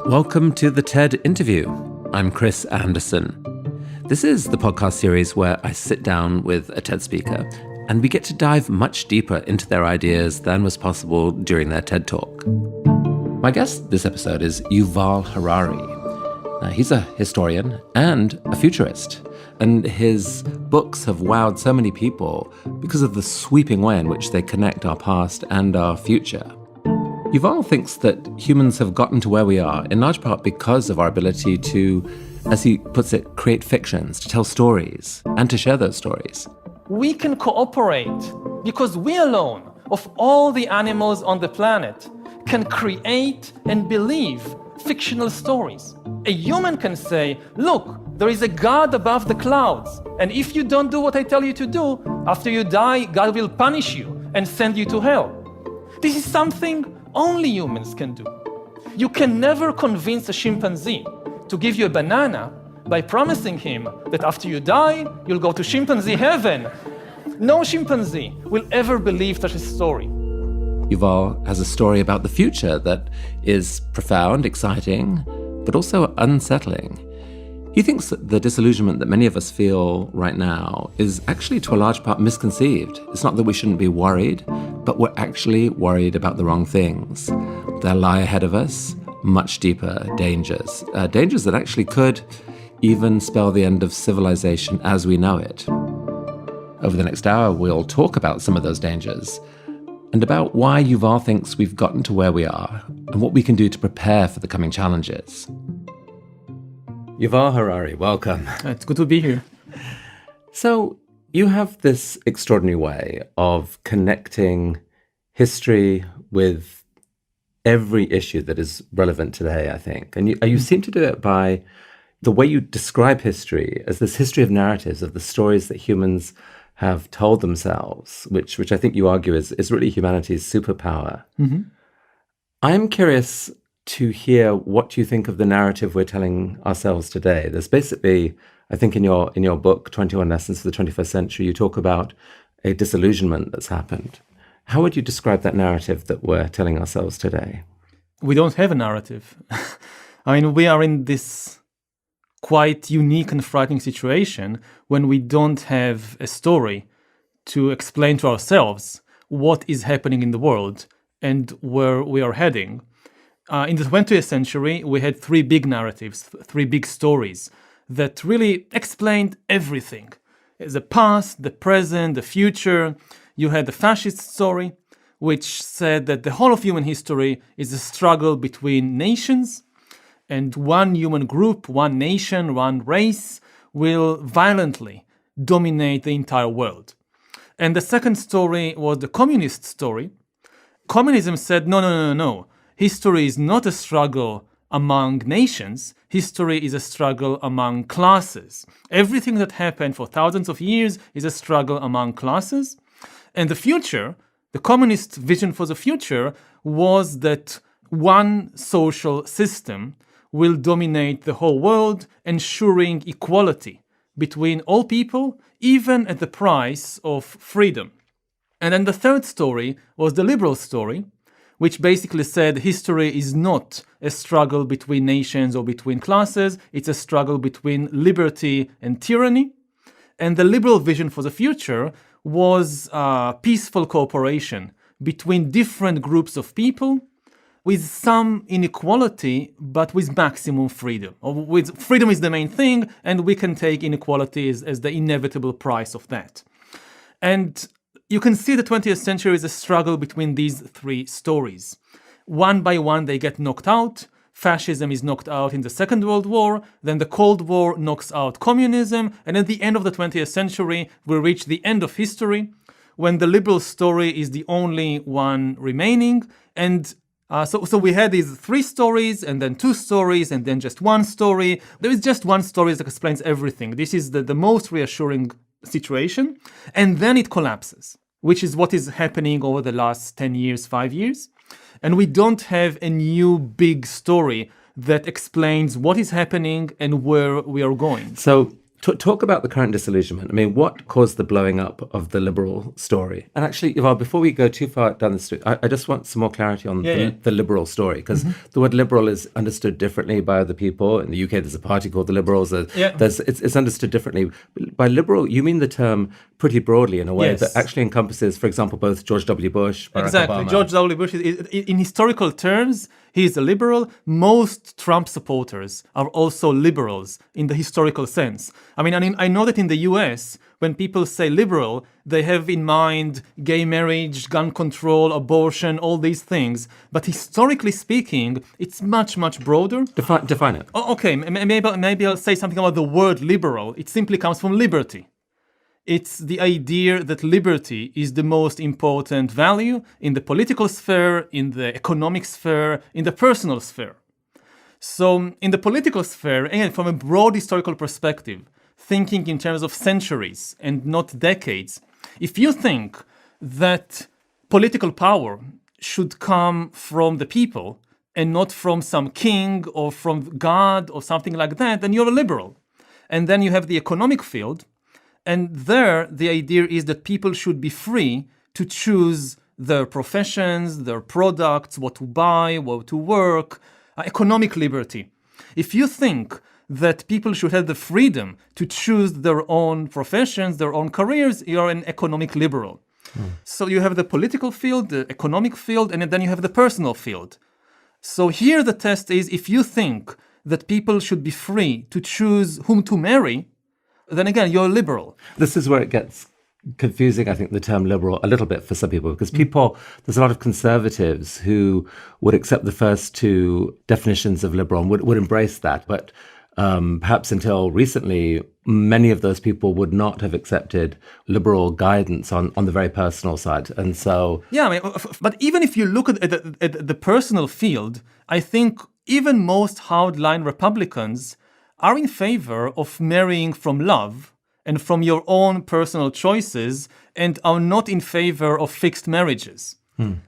Welcome to the TED Interview. I'm Chris Anderson. This is the podcast series where I sit down with a TED speaker and we get to dive much deeper into their ideas than was possible during their TED Talk. My guest this episode is Yuval Harari. He's a historian and a futurist, and his books have wowed so many people because of the sweeping way in which they connect our past and our future. Yuval thinks that humans have gotten to where we are in large part because of our ability to, as he puts it, create fictions, to tell stories, and to share those stories. We can cooperate because we alone, of all the animals on the planet, can create and believe fictional stories. A human can say, look, there is a God above the clouds, and if you don't do what I tell you to do, after you die, God will punish you and send you to hell. This is something only humans can do. You can never convince a chimpanzee to give you a banana by promising him that after you die, you'll go to chimpanzee heaven. No chimpanzee will ever believe such a story. Yuval has a story about the future that is profound, exciting, but also unsettling. He thinks that the disillusionment that many of us feel right now is actually to a large part misconceived. It's not that we shouldn't be worried, but we're actually worried about the wrong things. There lie ahead of us much deeper dangers, dangers that actually could even spell the end of civilization as we know it. Over the next hour, we'll talk about some of those dangers and about why Yuval thinks we've gotten to where we are and what we can do to prepare for the coming challenges. Yuval Harari, welcome. It's good to be here. So you have this extraordinary way of connecting history with every issue that is relevant today, I think. And you seem to do it by the way you describe history as this history of narratives, of the stories that humans have told themselves, which I think you argue is really humanity's superpower. Mm-hmm. I'm curious to hear what you think of the narrative we're telling ourselves today. There's basically, I think in your book, 21 Lessons for the 21st Century, you talk about a disillusionment that's happened. How would you describe that narrative that we're telling ourselves today? We don't have a narrative. I mean, we are in this quite unique and frightening situation when we don't have a story to explain to ourselves what is happening in the world and where we are heading. In the 20th century, we had three big narratives, three big stories that really explained everything. The past, the present, the future. You had the fascist story, which said that the whole of human history is a struggle between nations, and one human group, one nation, one race will violently dominate the entire world. And the second story was the communist story. Communism said, no. History is not a struggle among nations. History is a struggle among classes. Everything that happened for thousands of years is a struggle among classes. And the future, the communist vision for the future, was that one social system will dominate the whole world, ensuring equality between all people, even at the price of freedom. And then the third story was the liberal story, which basically said history is not a struggle between nations or between classes, it's a struggle between liberty and tyranny. And the liberal vision for the future was peaceful cooperation between different groups of people with some inequality, but with maximum freedom. With freedom is the main thing, and we can take inequality as the inevitable price of that. And you can see the 20th century is a struggle between these three stories. One by one, they get knocked out. Fascism is knocked out in the Second World War. Then the Cold War knocks out communism. And at the end of the 20th century, we reach the end of history when the liberal story is the only one remaining. And so we had these three stories, and then two stories, and then just one story. There is just one story that explains everything. This is the most reassuring situation, and then it collapses, which is what is happening over the last 10 years, 5 years. And we don't have a new big story that explains what is happening and where we are going. So Talk about the current disillusionment. I mean, what caused the blowing up of the liberal story? And actually, Yuval, before we go too far down the street, I just want some more clarity on the liberal story, because the word liberal is understood differently by other people. In the UK, there's a party called the Liberals. It's understood differently. By liberal, you mean the term pretty broadly in a way that actually encompasses, for example, both George W. Bush, Barack Obama. George W. Bush, in historical terms, he is a liberal. Most Trump supporters are also liberals in the historical sense. I mean, I know that in the US, when people say liberal, they have in mind gay marriage, gun control, abortion, all these things. But historically speaking, it's much, much broader. Define it. Oh, okay, maybe I'll say something about the word liberal. It simply comes from liberty. It's the idea that liberty is the most important value in the political sphere, in the economic sphere, in the personal sphere. So in the political sphere, again, from a broad historical perspective, thinking in terms of centuries and not decades, if you think that political power should come from the people and not from some king or from God or something like that, then you're a liberal. And then you have the economic field. And there, the idea is that people should be free to choose their professions, their products, what to buy, what to work, economic liberty. If you think that people should have the freedom to choose their own professions, their own careers, you're an economic liberal. So you have the political field, the economic field, and then you have the personal field. So here the test is, if you think that people should be free to choose whom to marry, then again, you're liberal. This is where it gets confusing, I think, the term liberal a little bit for some people, because there's a lot of conservatives who would accept the first two definitions of liberal and would embrace that. But perhaps until recently, many of those people would not have accepted liberal guidance on the very personal side. And so... Yeah, I mean, but even if you look at the personal field, I think even most hardline Republicans are in favor of marrying from love and from your own personal choices, and are not in favor of fixed marriages.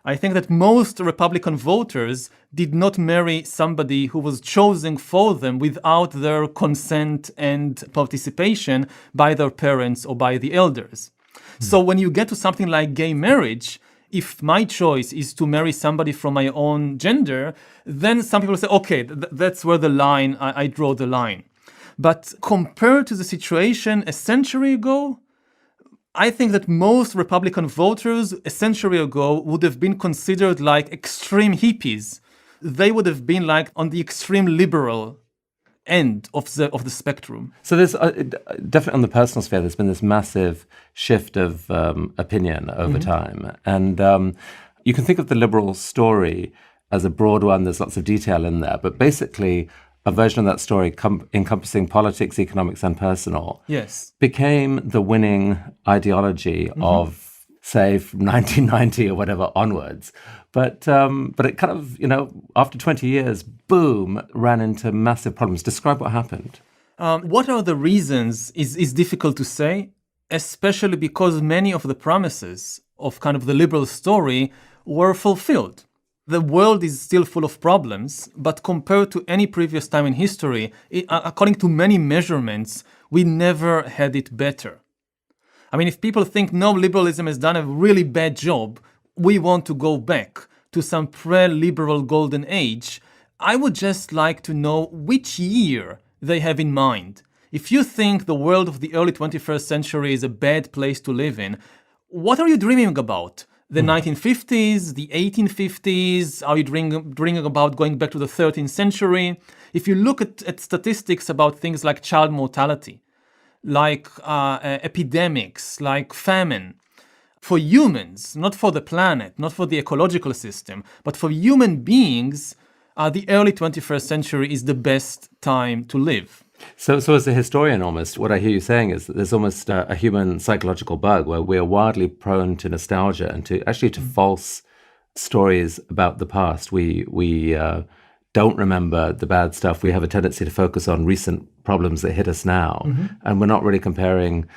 I think that most Republican voters did not marry somebody who was chosen for them without their consent and participation by their parents or by the elders. So when you get to something like gay marriage, if my choice is to marry somebody from my own gender, then some people say, okay, that's where the line, I draw the line. But compared to the situation a century ago, I think that most Republican voters a century ago would have been considered like extreme hippies. They would have been like on the extreme liberal end of the spectrum. So there's definitely on the personal sphere, there's been this massive shift of opinion over time. And you can think of the liberal story as a broad one. There's lots of detail in there. But basically, a version of that story encompassing politics, economics, and personal became the winning ideology of, say, from 1990 or whatever onwards. But it kind of, after 20 years, boom, ran into massive problems. Describe what happened. What are the reasons is difficult to say, especially because many of the promises of kind of the liberal story were fulfilled. The world is still full of problems, but compared to any previous time in history, according to many measurements, we never had it better. I mean, if people think, no, liberalism has done a really bad job, we want to go back to some pre-liberal golden age, I would just like to know which year they have in mind. If you think the world of the early 21st century is a bad place to live in, what are you dreaming about? The 1950s, the 1850s? Are you dreaming about going back to the 13th century? If you look at statistics about things like child mortality, like epidemics, like famine, for humans, not for the planet, not for the ecological system, but for human beings, the early 21st century is the best time to live. So as a historian almost, what I hear you saying is that there's almost a human psychological bug where we're wildly prone to nostalgia and to false stories about the past. We don't remember the bad stuff. We have a tendency to focus on recent problems that hit us now, and we're not really comparing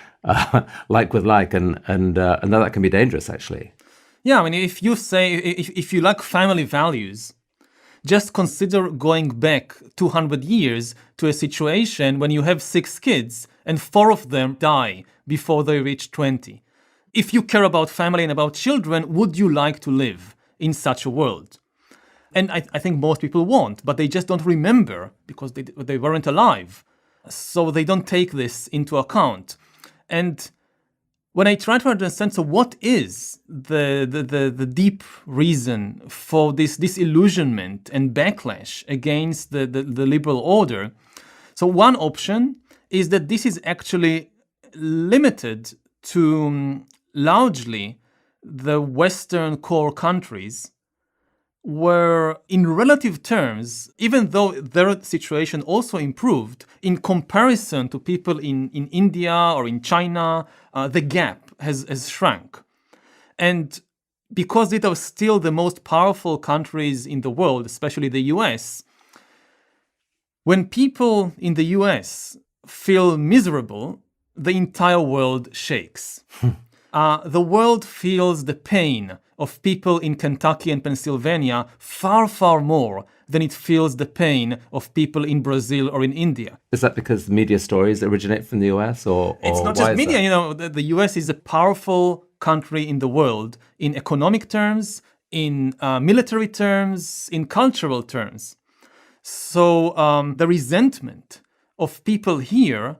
like with like, and that can be dangerous, actually. Yeah, I mean, if you like family values, just consider going back 200 years to a situation when you have 6 kids and 4 of them die before they reach 20. If you care about family and about children, would you like to live in such a world? And I think most people won't, but they just don't remember because they weren't alive. So they don't take this into account. And when I try to understand, so what is the deep reason for this disillusionment and backlash against the liberal order? So one option is that this is actually limited to largely the Western core countries, where in relative terms, even though their situation also improved, in comparison to people in India or in China, the gap has shrunk. And because these are still the most powerful countries in the world, especially the US, when people in the US feel miserable, the entire world shakes. The world feels the pain of people in Kentucky and Pennsylvania far, far more than it feels the pain of people in Brazil or in India. Is that because the media stories originate from the US, or it's not just media? The US is a powerful country in the world in economic terms, in military terms, in cultural terms. So the resentment of people here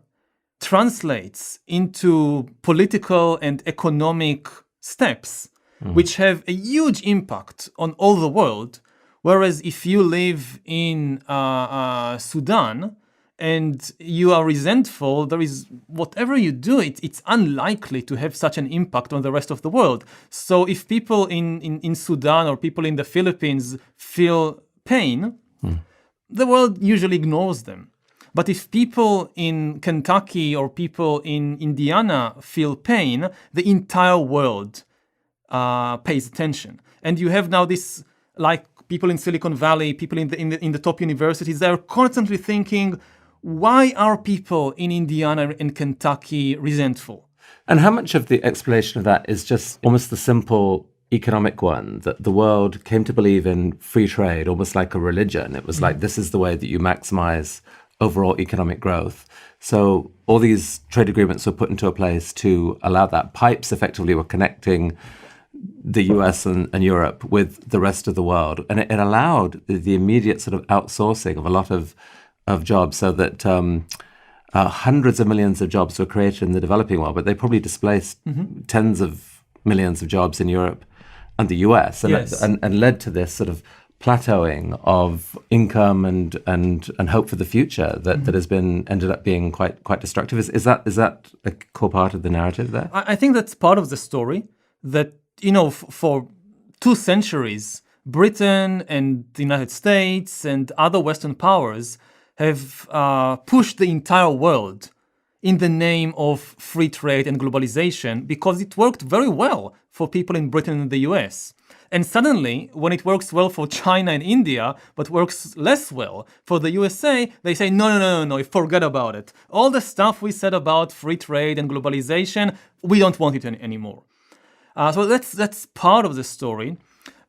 translates into political and economic steps, which have a huge impact on all the world. Whereas if you live in Sudan and you are resentful, there is whatever you do, it's unlikely to have such an impact on the rest of the world. So if people in Sudan or people in the Philippines feel pain, the world usually ignores them. But if people in Kentucky or people in Indiana feel pain, the entire world pays attention. And you have now this, like people in Silicon Valley, people in the top universities, they're constantly thinking, why are people in Indiana and Kentucky resentful? And how much of the explanation of that is just almost the simple economic one, that the world came to believe in free trade, almost like a religion? It was like, this is the way that you maximize overall economic growth. So all these trade agreements were put into a place to allow that. Pipes effectively were connecting the US and Europe with the rest of the world. And it allowed the immediate sort of outsourcing of a lot of jobs, so that hundreds of millions of jobs were created in the developing world, but they probably displaced tens of millions of jobs in Europe and the US, and led to this sort of plateauing of income and hope for the future that has ended up being quite destructive. Is that a core part of the narrative there? I think that's part of the story, that for 2 centuries, Britain and the United States and other Western powers have pushed the entire world in the name of free trade and globalization because it worked very well for people in Britain and the US. And suddenly, when it works well for China and India, but works less well for the USA, they say, no, forget about it. All the stuff we said about free trade and globalization, we don't want it anymore. So that's part of the story.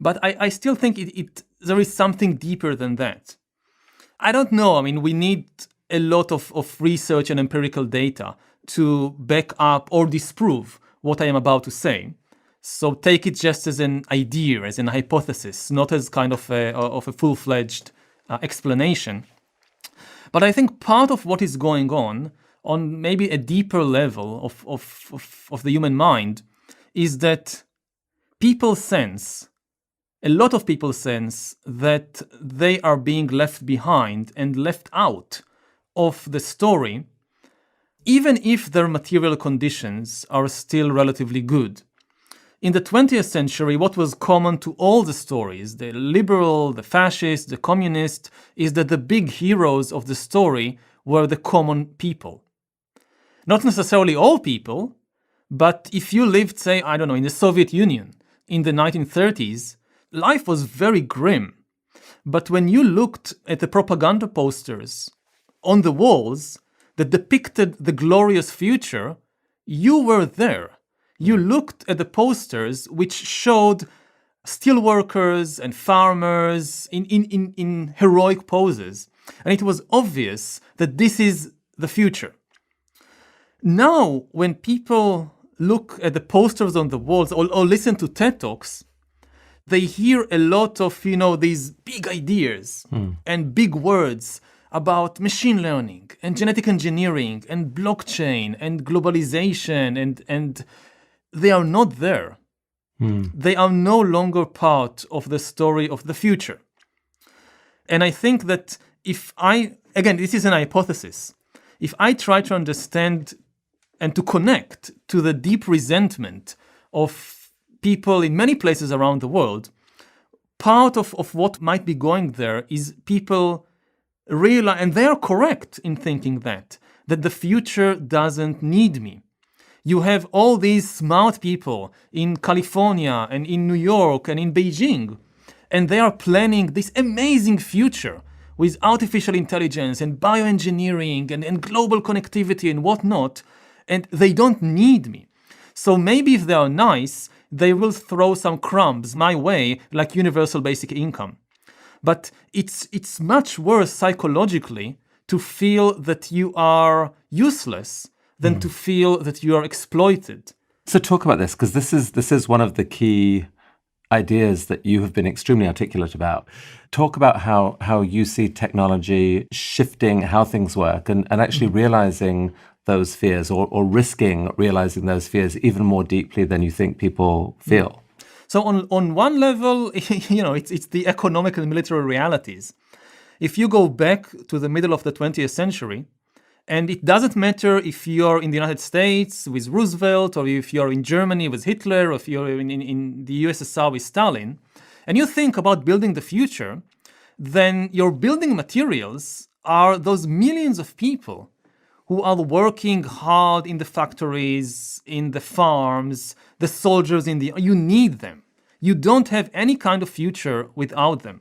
But I still think there is something deeper than that. I don't know. I mean, we need a lot of research and empirical data to back up or disprove what I am about to say. So take it just as an idea, as an hypothesis, not as kind of a full-fledged explanation. But I think part of what is going on maybe a deeper level of the human mind, is that a lot of people sense that they are being left behind and left out of the story, even if their material conditions are still relatively good. In the 20th century, what was common to all the stories, the liberal, the fascist, the communist, is that the big heroes of the story were the common people. Not necessarily all people, but if you lived, say, in the Soviet Union in the 1930s, life was very grim. But when you looked at the propaganda posters on the walls that depicted the glorious future, you were there. You looked at the posters which showed steelworkers and farmers in heroic poses. And it was obvious that this is the future. Now, when people look at the posters on the walls or listen to TED Talks, they hear a lot of, these big ideas and big words about machine learning and genetic engineering and blockchain and globalization, and they are not there. They are no longer part of the story of the future. And I think that again, this is an hypothesis. If I try to understand and to connect to the deep resentment of people in many places around the world, part of what might be going there is people realize, and they are correct in thinking that the future doesn't need me. You have all these smart people in California and in New York and in Beijing, and they are planning this amazing future with artificial intelligence and bioengineering and global connectivity and whatnot, and they don't need me. So maybe if they are nice, they will throw some crumbs my way, like universal basic income. But it's much worse psychologically to feel that you are useless than to feel that you are exploited. So talk about this, because this is one of the key ideas that you have been extremely articulate about. Talk about how you see technology shifting how things work and actually realizing those fears or risking realizing those fears even more deeply than you think people feel. So on one level, it's the economic and military realities. If you go back to the middle of the 20th century, and it doesn't matter if you're in the United States with Roosevelt, or if you're in Germany with Hitler, or if you're in the USSR with Stalin, and you think about building the future, then your building materials are those millions of people who are working hard in the factories, in the farms, the soldiers you need them. You don't have any kind of future without them.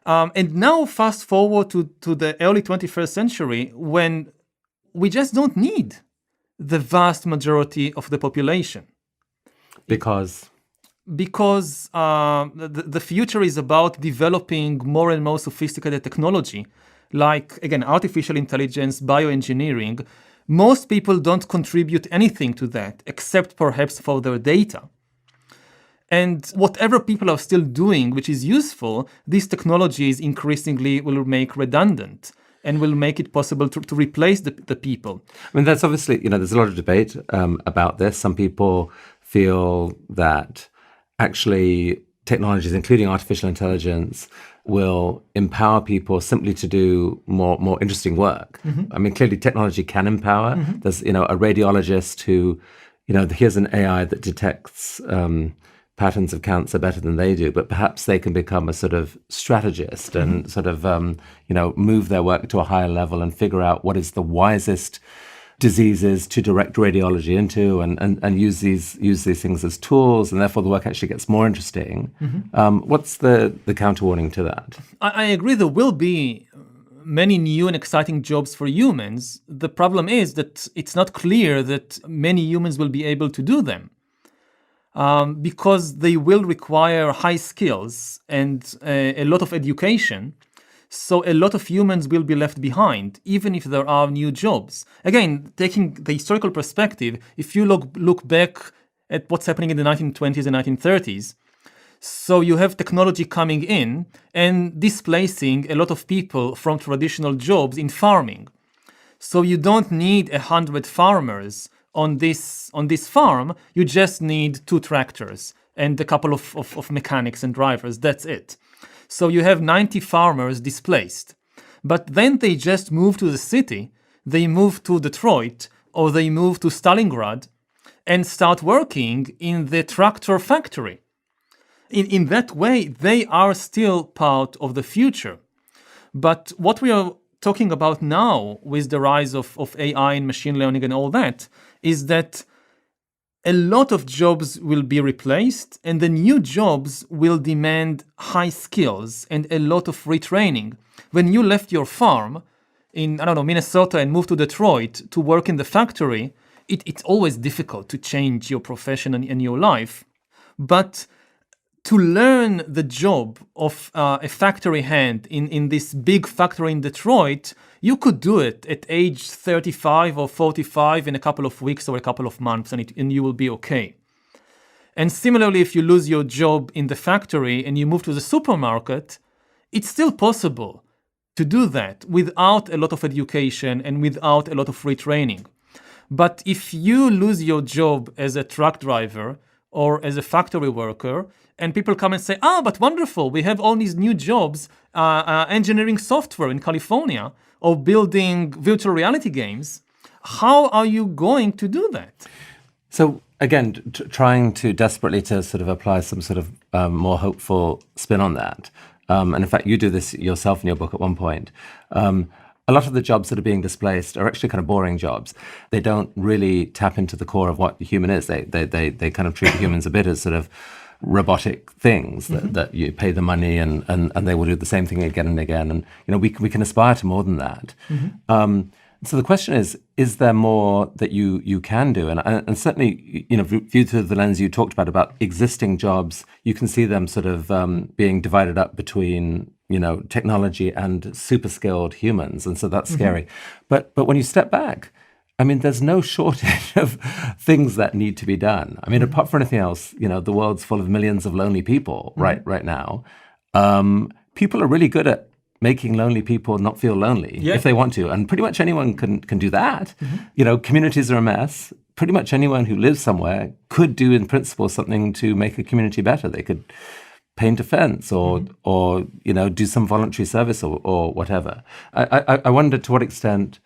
And now fast forward to the early 21st century, when we just don't need the vast majority of the population. Because the future is about developing more and more sophisticated technology, like, again, artificial intelligence, bioengineering. Most people don't contribute anything to that, except perhaps for their data. And whatever people are still doing, which is useful, these technologies increasingly will make redundant and will make it possible to replace the people. I mean, that's obviously, there's a lot of debate about this. Some people feel that actually technologies, including artificial intelligence, will empower people simply to do more interesting work. I mean, clearly technology can empower. There's, a radiologist who, here's an AI that detects patterns of cancer better than they do, but perhaps they can become a sort of strategist and sort of, move their work to a higher level and figure out what is the wisest diseases to direct radiology into and use these things as tools, and therefore the work actually gets more interesting. What's the counter-warning to that? I agree there will be many new and exciting jobs for humans. The problem is that it's not clear that many humans will be able to do them. Because they will require high skills and a lot of education. So a lot of humans will be left behind, even if there are new jobs. Again, taking the historical perspective, if you look back at what's happening in the 1920s and 1930s, so you have technology coming in and displacing a lot of people from traditional jobs in farming. So you don't need 100 farmers on this farm. You just need 2 tractors and a couple of mechanics and drivers. That's it. So you have 90 farmers displaced. But then they just move to the city. They move to Detroit or they move to Stalingrad and start working in the tractor factory. In that way, they are still part of the future. But what we are talking about now with the rise of AI and machine learning and all that is that a lot of jobs will be replaced and the new jobs will demand high skills and a lot of retraining. When you left your farm in, Minnesota and moved to Detroit to work in the factory, it's always difficult to change your profession and your life. But to learn the job of a factory hand in this big factory in Detroit, you could do it at age 35 or 45 in a couple of weeks or a couple of months, and you will be okay. And similarly, if you lose your job in the factory and you move to the supermarket, it's still possible to do that without a lot of education and without a lot of retraining. But if you lose your job as a truck driver or as a factory worker, and people come and say, but wonderful, we have all these new jobs, engineering software in California or building virtual reality games, how are you going to do that? So again, trying to desperately to sort of apply some sort of more hopeful spin on that. And in fact, you do this yourself in your book at one point. A lot of the jobs that are being displaced are actually kind of boring jobs. They don't really tap into the core of what the human is. They kind of treat humans a bit as sort of robotic things that you pay the money and they will do the same thing again and again. And we can aspire to more than that. So the question is there more that you can do? And certainly, viewed through the lens you talked about existing jobs, you can see them sort of being divided up between technology and super skilled humans, and so that's scary. But when you step back, I mean, there's no shortage of things that need to be done. I mean, apart from anything else, the world's full of millions of lonely people right now. People are really good at making lonely people not feel lonely if they want to, and pretty much anyone can do that. Communities are a mess. Pretty much anyone who lives somewhere could do, in principle, something to make a community better. They could paint a fence or do some voluntary service or whatever. I wonder to what extent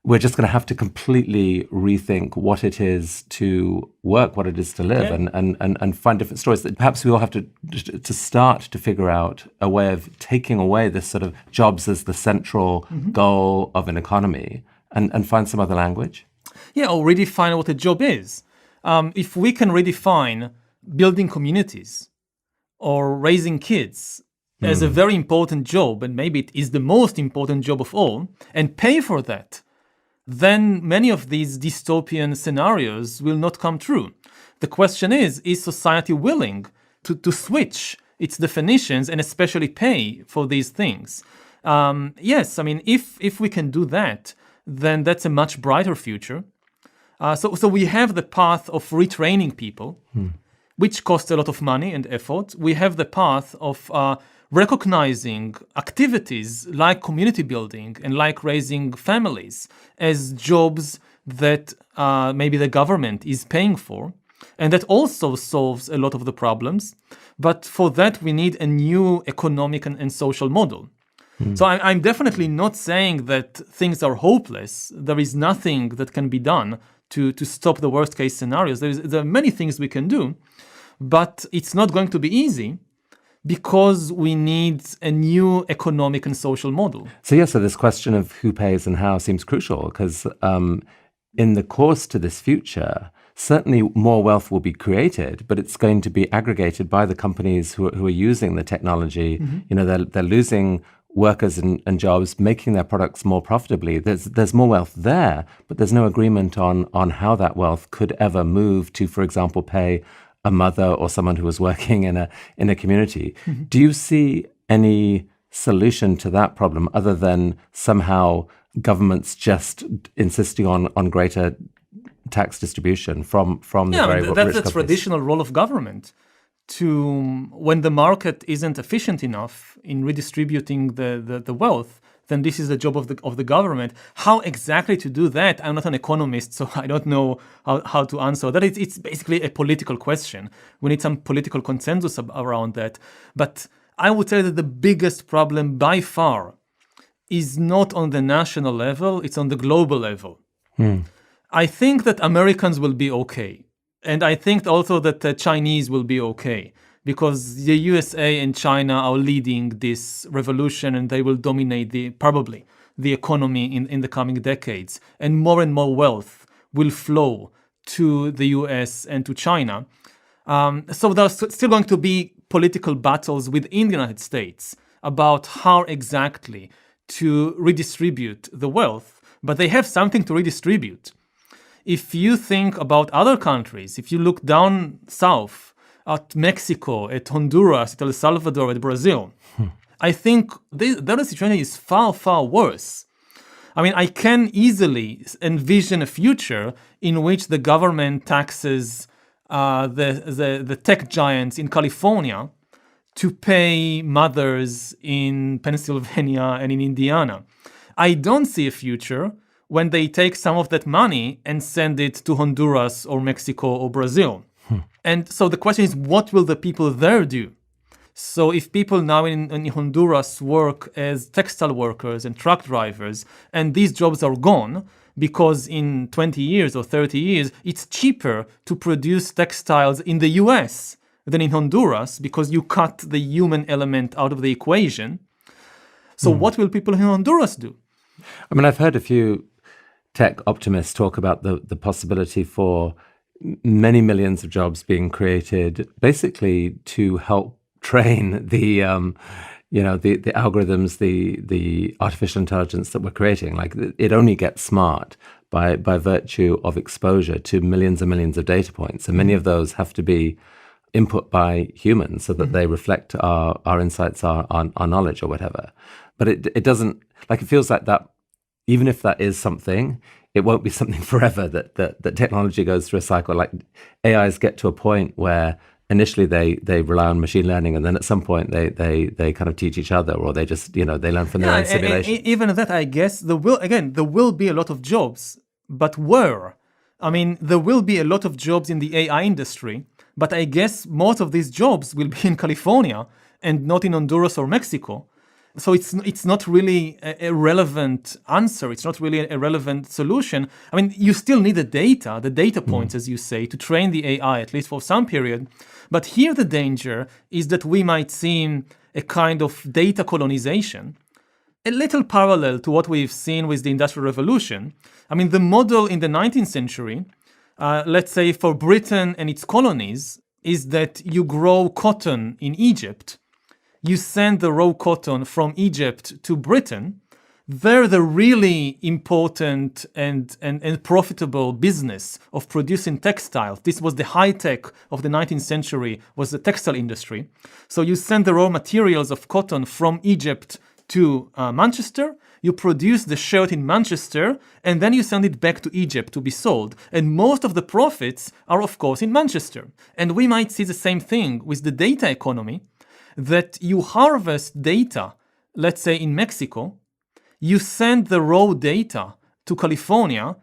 we're just going to have to completely rethink what it is to work, what it is to live, and find different stories. That perhaps we all have to start to figure out a way of taking away this sort of jobs as the central goal of an economy and find some other language. Yeah, or redefine what a job is. If we can redefine building communities or raising kids as a very important job, and maybe it is the most important job of all, and pay for that, then many of these dystopian scenarios will not come true. The question is society willing to switch its definitions and especially pay for these things? Yes, I mean, if we can do that, then that's a much brighter future. So we have the path of retraining people, which costs a lot of money and effort. We have the path of recognizing activities like community building and like raising families as jobs that maybe the government is paying for. And that also solves a lot of the problems. But for that, we need a new economic and social model. So I'm definitely not saying that things are hopeless. There is nothing that can be done to stop the worst case scenarios. There are many things we can do, but it's not going to be easy because we need a new economic and social model. So this question of who pays and how seems crucial because in the course to this future, certainly more wealth will be created, but it's going to be aggregated by the companies who are using the technology. They're losing workers and jobs, making their products more profitably. There's more wealth there, but there's no agreement on how that wealth could ever move to, for example, pay a mother or someone who was working in a community. Do you see any solution to that problem other than somehow governments just insisting on greater tax distribution from the very rich companies? That's the traditional role of government. When the market isn't efficient enough in redistributing the wealth, then this is the job of the government. How exactly to do that? I'm not an economist, so I don't know how to answer that. It's basically a political question. We need some political consensus around that. But I would say that the biggest problem by far is not on the national level, it's on the global level. I think that Americans will be okay. And I think also that the Chinese will be okay. Because the USA and China are leading this revolution and they will dominate probably the economy in the coming decades. And more wealth will flow to the US and to China. So there's still going to be political battles within the United States about how exactly to redistribute the wealth, but they have something to redistribute. If you think about other countries, if you look down south, at Mexico, at Honduras, at El Salvador, at Brazil. I think the other situation is far, far worse. I mean, I can easily envision a future in which the government taxes the tech giants in California to pay mothers in Pennsylvania and in Indiana. I don't see a future when they take some of that money and send it to Honduras or Mexico or Brazil. And so the question is, what will the people there do? So if people now in Honduras work as textile workers and truck drivers, and these jobs are gone because in 20 years or 30 years, it's cheaper to produce textiles in the US than in Honduras because you cut the human element out of the equation. So what will people in Honduras do? I mean, I've heard a few tech optimists talk about the possibility for many millions of jobs being created basically to help train the algorithms, the artificial intelligence that we're creating. Like, it only gets smart by virtue of exposure to millions and millions of data points. And many of those have to be input by humans so that they reflect our insights, our knowledge or whatever. But it doesn't, like, it feels like that, even if that is something, it won't be something forever, that technology goes through a cycle. Like, AIs get to a point where initially they rely on machine learning, and then at some point they kind of teach each other, or they just, they learn from their own simulation. Even that, I guess, there will be a lot of jobs, but where? I mean, there will be a lot of jobs in the AI industry, but I guess most of these jobs will be in California and not in Honduras or Mexico. So it's not really a relevant answer. It's not really a relevant solution. I mean, you still need the data points, as you say, to train the AI, at least for some period. But here the danger is that we might see a kind of data colonization, a little parallel to what we've seen with the Industrial Revolution. I mean, the model in the 19th century, let's say for Britain and its colonies, is that you grow cotton in Egypt. You send the raw cotton from Egypt to Britain. There, the really important and profitable business of producing textiles, this was the high tech of the 19th century, was the textile industry. So you send the raw materials of cotton from Egypt to Manchester, you produce the shirt in Manchester, and then you send it back to Egypt to be sold. And most of the profits are, of course, in Manchester. And we might see the same thing with the data economy, that you harvest data, let's say in Mexico, you send the raw data to California,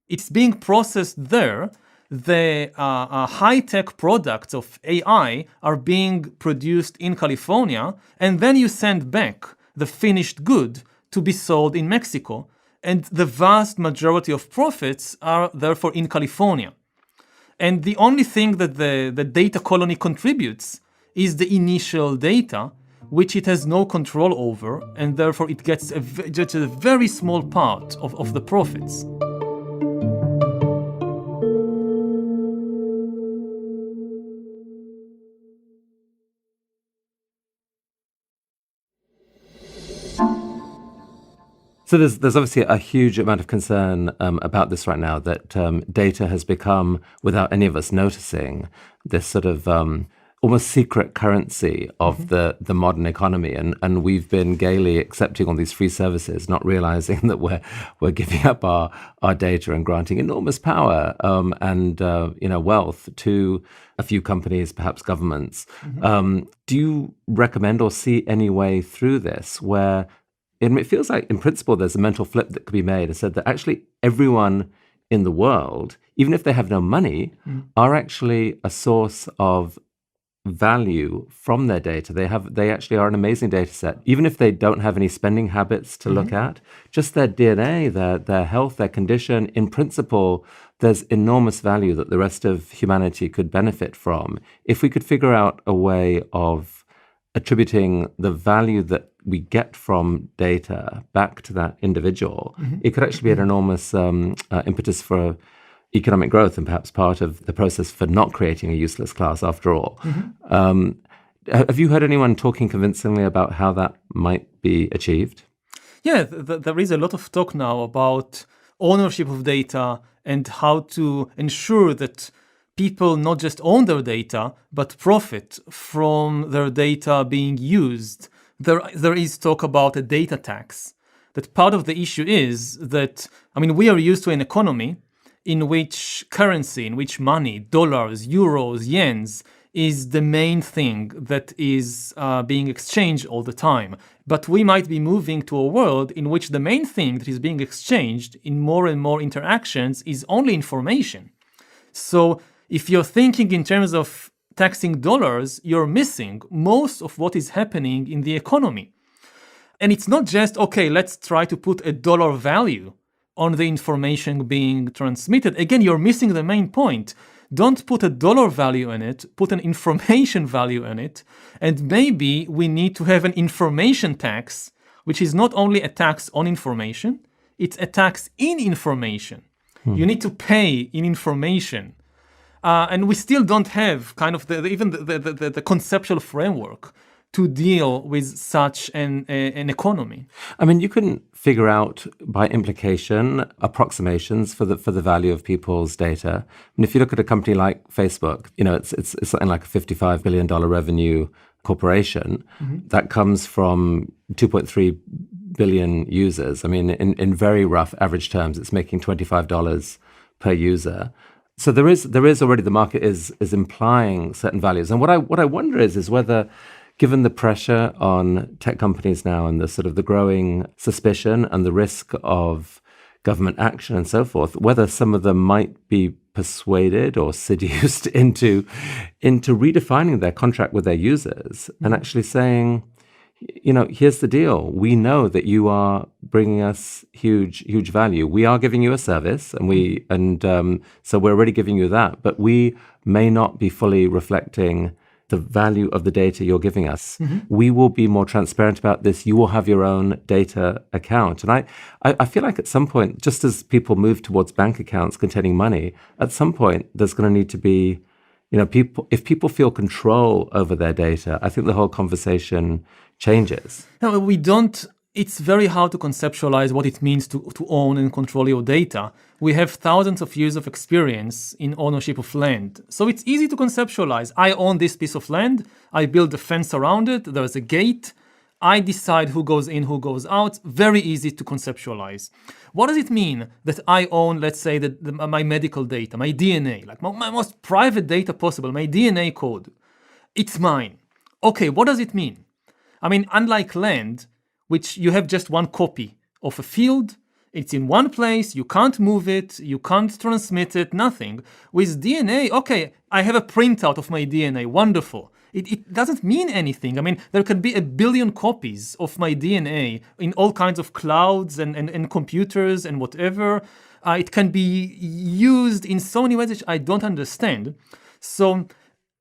it's being processed there, the high-tech products of AI are being produced in California, and then you send back the finished good to be sold in Mexico. And the vast majority of profits are therefore in California. And the only thing that the data colony contributes is the initial data, which it has no control over, and therefore it gets just a very small part of the profits. So there's obviously a huge amount of concern about this right now, that data has become, without any of us noticing, this sort of almost secret currency of the modern economy, and we've been gaily accepting all these free services, not realizing that we're giving up our data and granting enormous power and wealth to a few companies, perhaps governments. Do you recommend or see any way through this where it feels like, in principle, there's a mental flip that could be made and said that actually everyone in the world, even if they have no money, are actually a source of value from their data. They actually are an amazing data set. Even if they don't have any spending habits to look at, just their DNA, their health, their condition, in principle, there's enormous value that the rest of humanity could benefit from. If we could figure out a way of attributing the value that we get from data back to that individual, it could actually be an enormous impetus for economic growth, and perhaps part of the process for not creating a useless class after all. Have you heard anyone talking convincingly about how that might be achieved? Yeah, there is a lot of talk now about ownership of data and how to ensure that people not just own their data, but profit from their data being used. There is talk about a data tax. That part of the issue is that, we are used to an economy in which currency, in which money, dollars, euros, yens, is the main thing that is being exchanged all the time. But we might be moving to a world in which the main thing that is being exchanged in more and more interactions is only information. So if you're thinking in terms of taxing dollars, you're missing most of what is happening in the economy. And it's not just, okay, let's try to put a dollar value on the information being transmitted. Again, you're missing the main point. Don't put a dollar value in it, put an information value in it. And maybe we need to have an information tax, which is not only a tax on information, it's a tax in information. You need to pay in information. And we still don't have kind of even the conceptual framework to deal with such an economy. You can figure out by implication approximations for the value of people's data. If you look at a company like Facebook, it's something like a $55 billion revenue corporation that comes from 2.3 billion users. In very rough average terms, it's making $25 per user. So there is already, the market is implying certain values. And what I wonder is whether, given the pressure on tech companies now and the sort of the growing suspicion and the risk of government action and so forth, whether some of them might be persuaded or seduced into redefining their contract with their users and actually saying, here's the deal. We know that you are bringing us huge value. We are giving you a service, so we're already giving you that. But we may not be fully reflecting the value of the data you're giving us. We will be more transparent about this. You will have your own data account. And I feel like at some point, just as people move towards bank accounts containing money, at some point there's going to need to be, if people feel control over their data, I think the whole conversation changes. No, it's very hard to conceptualize what it means to own and control your data. We have thousands of years of experience in ownership of land. So it's easy to conceptualize. I own this piece of land. I build a fence around it. There's a gate. I decide who goes in, who goes out. Very easy to conceptualize. What does it mean that I own, let's say, my medical data, my DNA, like my most private data possible, my DNA code? It's mine. Okay, what does it mean? Unlike land, which you have just one copy of a field, it's in one place, you can't move it, you can't transmit it, nothing. With DNA, okay, I have a printout of my DNA, wonderful. It doesn't mean anything. There can be 1 billion copies of my DNA in all kinds of clouds and computers and whatever. It can be used in so many ways which I don't understand. So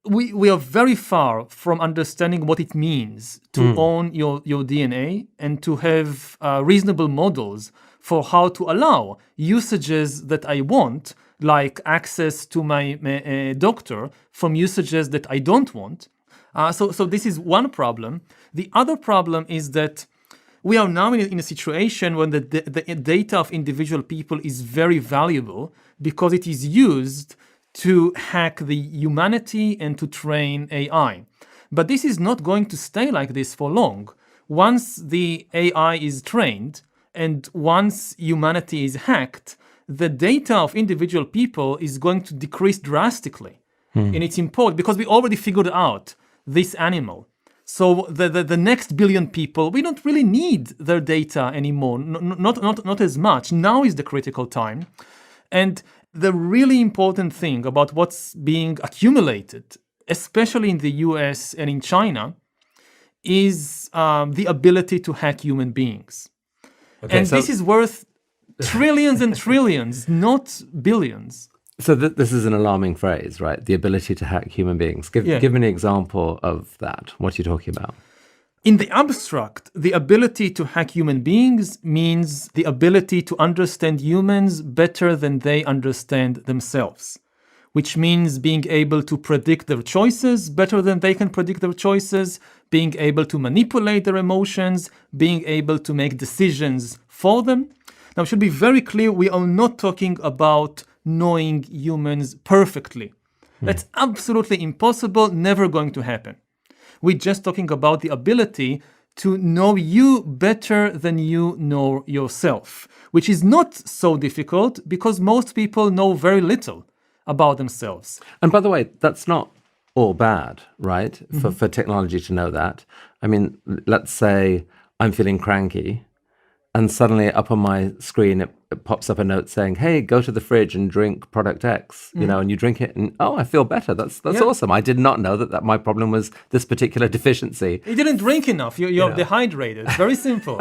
we are very far from understanding what it means to own your DNA and to have reasonable models for how to allow usages that I want, like access to my doctor, from usages that I don't want. So this is one problem. The other problem is that we are now in a situation when the data of individual people is very valuable because it is used to hack the humanity and to train AI. But this is not going to stay like this for long. Once the AI is trained and once humanity is hacked, the data of individual people is going to decrease drastically in its import because we already figured out this animal. So the next 1 billion people, we don't really need their data anymore, not as much. Now is the critical time. And the really important thing about what's being accumulated, especially in the US and in China, is the ability to hack human beings. Okay, and this is worth trillions and trillions, not billions. So this is an alarming phrase, right? The ability to hack human beings. Give me an example of that. What are you talking about? In the abstract, the ability to hack human beings means the ability to understand humans better than they understand themselves, which means being able to predict their choices better than they can predict their choices, being able to manipulate their emotions, being able to make decisions for them. Now, it should be very clear, we are not talking about knowing humans perfectly. That's absolutely impossible, never going to happen. We're just talking about the ability to know you better than you know yourself, which is not so difficult because most people know very little about themselves. And by the way, that's not all bad, right? For technology to know that. I mean, let's say I'm feeling cranky and suddenly up on my screen, it pops up a note saying, hey, go to the fridge and drink product X, and you drink it and, I feel better. That's awesome. I did not know that my problem was this particular deficiency. You didn't drink enough. You're dehydrated. Very simple.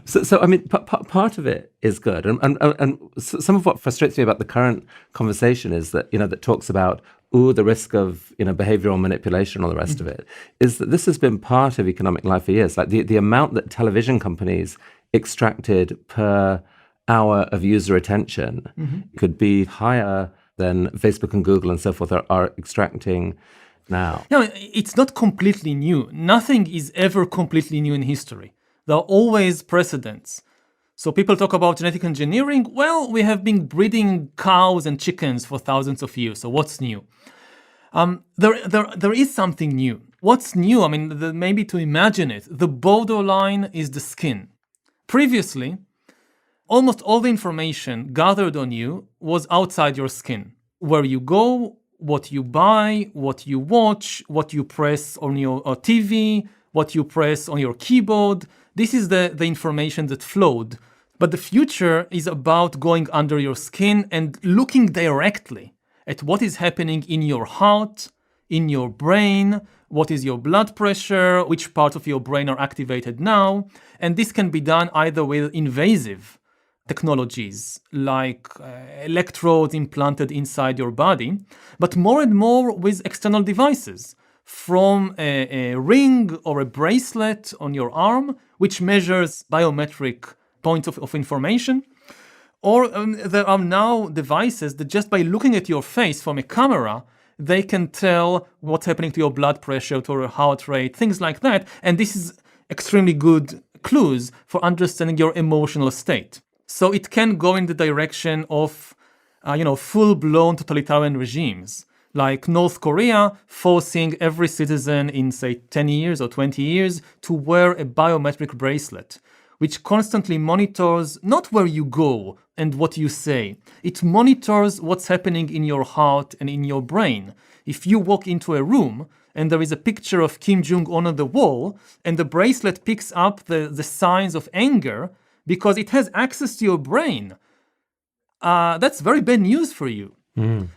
So I mean, part of it is good. And some of what frustrates me about the current conversation is that, that talks about, the risk of, behavioral manipulation and all the rest of it, is that this has been part of economic life for years. Like the amount that television companies extracted per hour of user attention could be higher than Facebook and Google and so forth are extracting now. No, it's not completely new. Nothing is ever completely new in history. There are always precedents. So people talk about genetic engineering. Well, we have been breeding cows and chickens for thousands of years. So what's new? There is something new. What's new? I mean, maybe to imagine it, the borderline is the skin. Previously, almost all the information gathered on you was outside your skin. Where you go, what you buy, what you watch, what you press on your TV, what you press on your keyboard. This is the information that flowed. But the future is about going under your skin and looking directly at what is happening in your heart, in your brain, what is your blood pressure, which parts of your brain are activated now. And this can be done either with invasive technologies like electrodes implanted inside your body, but more and more with external devices, from a ring or a bracelet on your arm, which measures biometric points of information. Or there are now devices that just by looking at your face from a camera, they can tell what's happening to your blood pressure, to your heart rate, things like that. And this is extremely good clues for understanding your emotional state. So it can go in the direction of, full-blown totalitarian regimes, like North Korea forcing every citizen in, say, 10 years or 20 years to wear a biometric bracelet, which constantly monitors not where you go and what you say. It monitors what's happening in your heart and in your brain. If you walk into a room and there is a picture of Kim Jong-un on the wall, and the bracelet picks up the signs of anger because it has access to your brain, that's very bad news for you.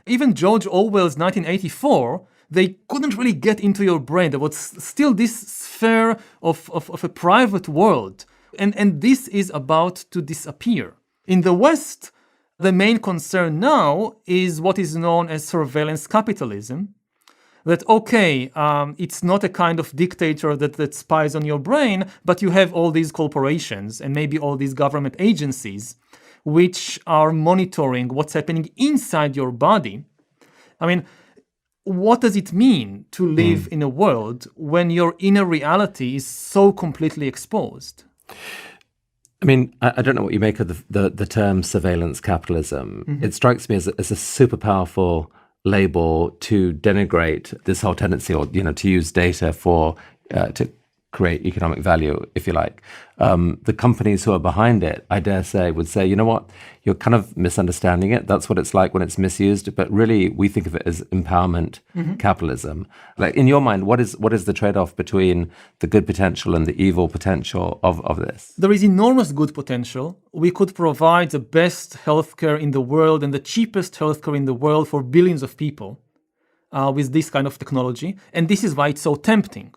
Even George Orwell's 1984, they couldn't really get into your brain. There was still this sphere of a private world. And this is about to disappear. In the West, the main concern now is what is known as surveillance capitalism. That, it's not a kind of dictator that spies on your brain, but you have all these corporations and maybe all these government agencies which are monitoring what's happening inside your body. I mean, what does it mean to live in a world when your inner reality is so completely exposed? I mean, I don't know what you make of the term surveillance capitalism. It strikes me as a super powerful label to denigrate this whole tendency, or to use data to create economic value, if you like. The companies who are behind it, I dare say, would say, you know what, you're kind of misunderstanding it. That's what it's like when it's misused. But really, we think of it as empowerment capitalism. Like, in your mind, what is the trade-off between the good potential and the evil potential of this? There is enormous good potential. We could provide the best healthcare in the world and the cheapest healthcare in the world for billions of people with this kind of technology. And this is why it's so tempting.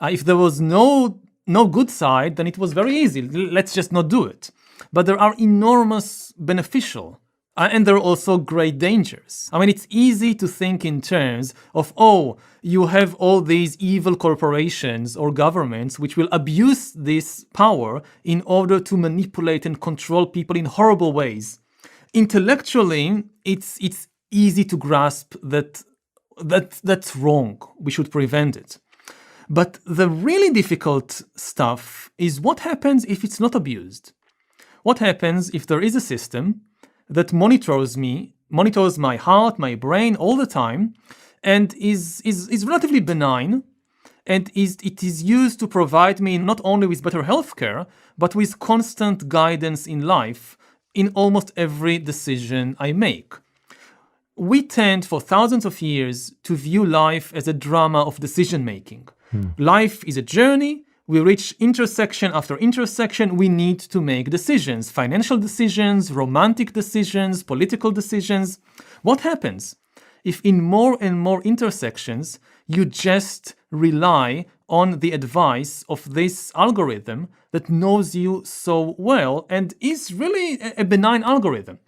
If there was no good side, then it was very easy. Let's just not do it. But there are enormous beneficial, and there are also great dangers. I mean, it's easy to think in terms of, you have all these evil corporations or governments which will abuse this power in order to manipulate and control people in horrible ways. Intellectually, it's easy to grasp that's wrong. We should prevent it. But the really difficult stuff is what happens if it's not abused. What happens if there is a system that monitors me monitors my heart, my brain all the time, and is relatively benign. And it is used to provide me not only with better healthcare, but with constant guidance in life in almost every decision I make. We tend for thousands of years to view life as a drama of decision making. Life is a journey. We reach intersection after intersection. We need to make decisions, financial decisions, romantic decisions, political decisions. What happens if in more and more intersections, you just rely on the advice of this algorithm that knows you so well and is really a benign algorithm?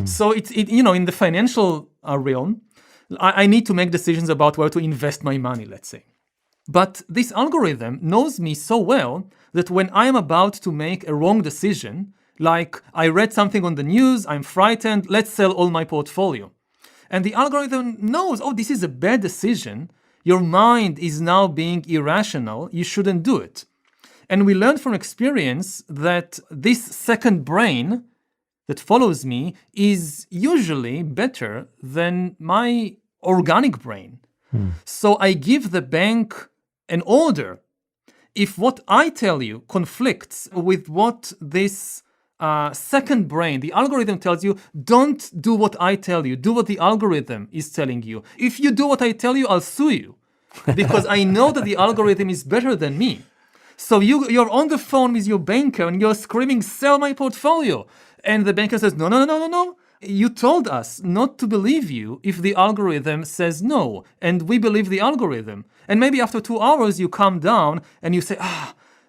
So in the financial realm, I need to make decisions about where to invest my money, let's say. But this algorithm knows me so well that when I am about to make a wrong decision, like I read something on the news, I'm frightened, let's sell all my portfolio. And the algorithm knows, oh, this is a bad decision. Your mind is now being irrational. You shouldn't do it. And we learned from experience that this second brain that follows me is usually better than my organic brain. So I give the bank an order. If what I tell you conflicts with what this second brain, the algorithm tells you, don't do what I tell you, do what the algorithm is telling you. If you do what I tell you, I'll sue you because I know that the algorithm is better than me. So you're on the phone with your banker and you're screaming, sell my portfolio. And the banker says, no. You told us not to believe you if the algorithm says no. And we believe the algorithm. And maybe after 2 hours, you calm down and you say,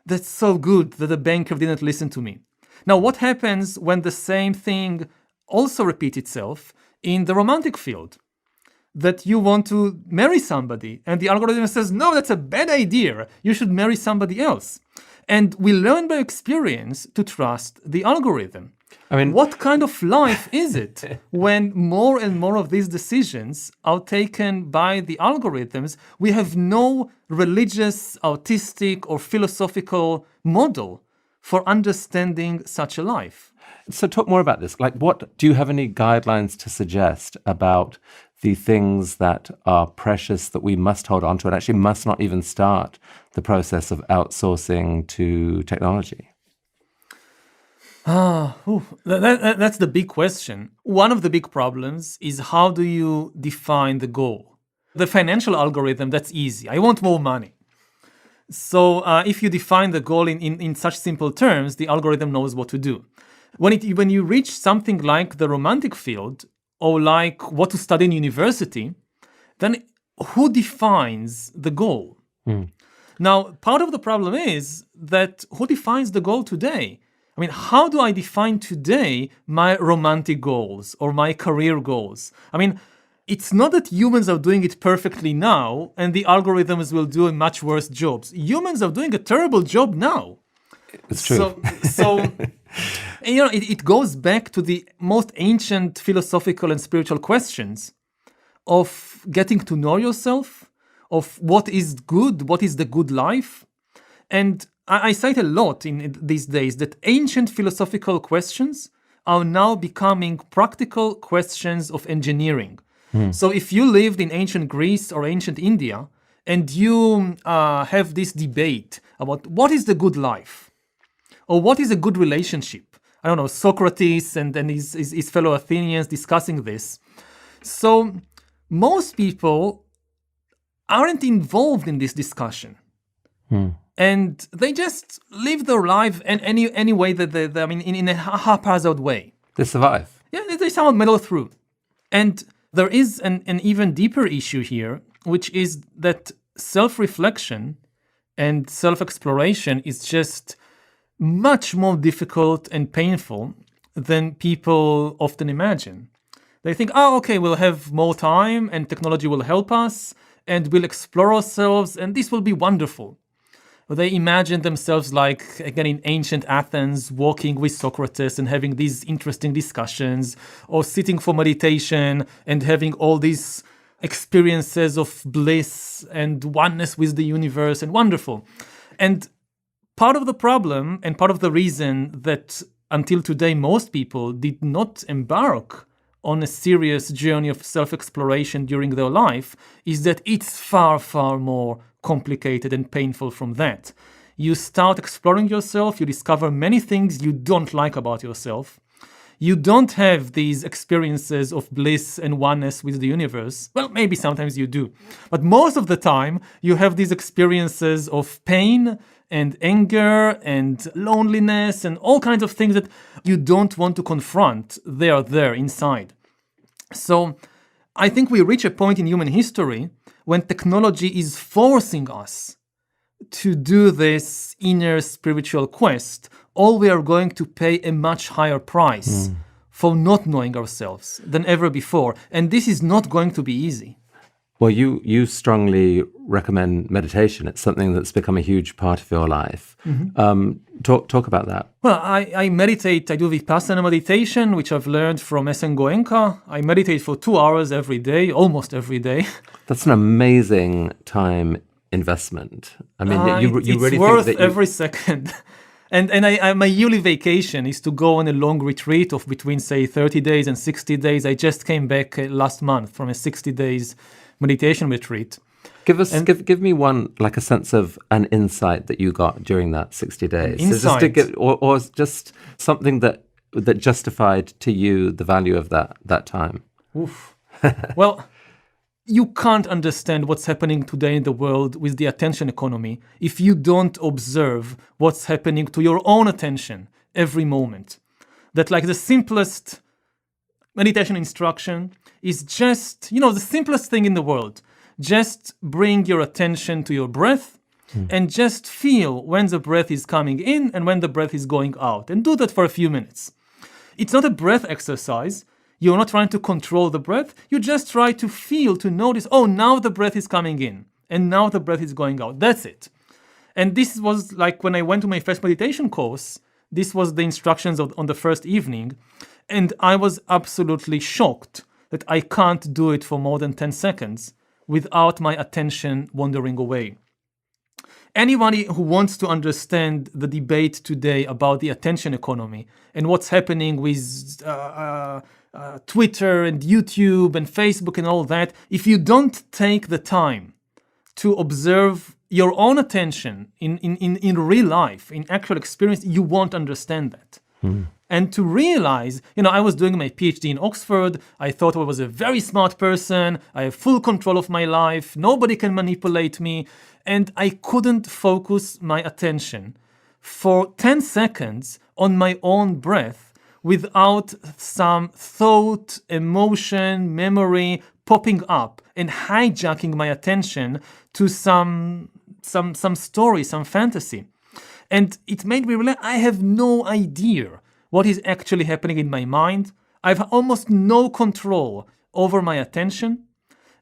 that's so good that the banker didn't listen to me. Now, what happens when the same thing also repeats itself in the romantic field? That you want to marry somebody and the algorithm says, no, that's a bad idea. You should marry somebody else. And we learn by experience to trust the algorithm. I mean, what kind of life is it when more and more of these decisions are taken by the algorithms? We have no religious, artistic, or philosophical model for understanding such a life. So talk more about this. Like, do you have any guidelines to suggest about the things that are precious that we must hold on to and actually must not even start the process of outsourcing to technology? That's the big question. One of the big problems is how do you define the goal? The financial algorithm, that's easy. I want more money. So if you define the goal in such simple terms, the algorithm knows what to do. When you reach something like the romantic field or like what to study in university, then who defines the goal? Now, part of the problem is that who defines the goal today? I mean, how do I define today my romantic goals or my career goals? I mean, it's not that humans are doing it perfectly now and the algorithms will do a much worse job. Humans are doing a terrible job now. It's true. So it goes back to the most ancient philosophical and spiritual questions of getting to know yourself, of what is good, what is the good life. And I cite a lot in these days that ancient philosophical questions are now becoming practical questions of engineering. So if you lived in ancient Greece or ancient India and you have this debate about what is the good life or what is a good relationship, I don't know, Socrates and his fellow Athenians discussing this. So most people aren't involved in this discussion. And they just live their life in any way that in a haphazard way. They survive. Yeah, they somehow muddle through. And there is an even deeper issue here, which is that self-reflection and self-exploration is just much more difficult and painful than people often imagine. They think, okay, we'll have more time and technology will help us and we'll explore ourselves and this will be wonderful. They imagine themselves like, again, in ancient Athens, walking with Socrates and having these interesting discussions, or sitting for meditation and having all these experiences of bliss and oneness with the universe and wonderful. And part of the problem and part of the reason that until today most people did not embark on a serious journey of self-exploration during their life is that it's far, far more complicated and painful from that. You start exploring yourself, you discover many things you don't like about yourself. You don't have these experiences of bliss and oneness with the universe. Well, maybe sometimes you do. But most of the time, you have these experiences of pain and anger and loneliness and all kinds of things that you don't want to confront. They are there inside. So I think we reach a point in human history when technology is forcing us to do this inner spiritual quest, or we are going to pay a much higher price for not knowing ourselves than ever before. And this is not going to be easy. Well, you strongly recommend meditation. It's something that's become a huge part of your life. Talk about that. Well, I meditate. I do Vipassana meditation, which I've learned from S.N. Goenka. I meditate for 2 hours every day, almost every day. That's an amazing time investment. I mean, you really it's worth think that every second. And my yearly vacation is to go on a long retreat of between, say, 30 days and 60 days. I just came back last month from a 60 days meditation retreat. Give me one, like a sense of an insight that you got during that 60 days. Insight? Or just something that justified to you the value of that time. Oof. Well, you can't understand what's happening today in the world with the attention economy if you don't observe what's happening to your own attention every moment. That like the simplest meditation instruction is just, the simplest thing in the world. Just bring your attention to your breath and just feel when the breath is coming in and when the breath is going out. And do that for a few minutes. It's not a breath exercise. You're not trying to control the breath. You just try to feel, to notice, oh, now the breath is coming in and now the breath is going out. That's it. And this was like when I went to my first meditation course, this was the instructions on the first evening. And I was absolutely shocked that I can't do it for more than 10 seconds without my attention wandering away. Anybody who wants to understand the debate today about the attention economy and what's happening with Twitter and YouTube and Facebook and all that, if you don't take the time to observe your own attention in real life, in actual experience, you won't understand that. And to realize, I was doing my PhD in Oxford. I thought I was a very smart person. I have full control of my life. Nobody can manipulate me. And I couldn't focus my attention for 10 seconds on my own breath without some thought, emotion, memory popping up and hijacking my attention to some story, some fantasy. And it made me realize I have no idea what is actually happening in my mind. I have almost no control over my attention.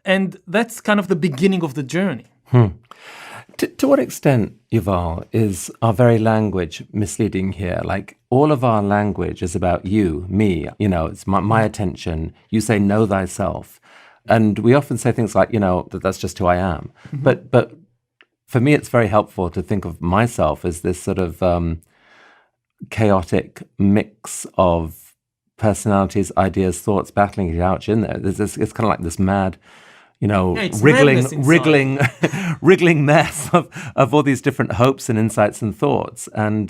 And that's kind of the beginning of the journey. To what extent, Yuval, is our very language misleading here? Like all of our language is about you, me, it's my attention. You say, know thyself. And we often say things like, that's just who I am. But for me, it's very helpful to think of myself as this sort of chaotic mix of personalities, ideas, thoughts, battling it out in there. It's kind of like this mad, wriggling mess of all these different hopes and insights and thoughts, and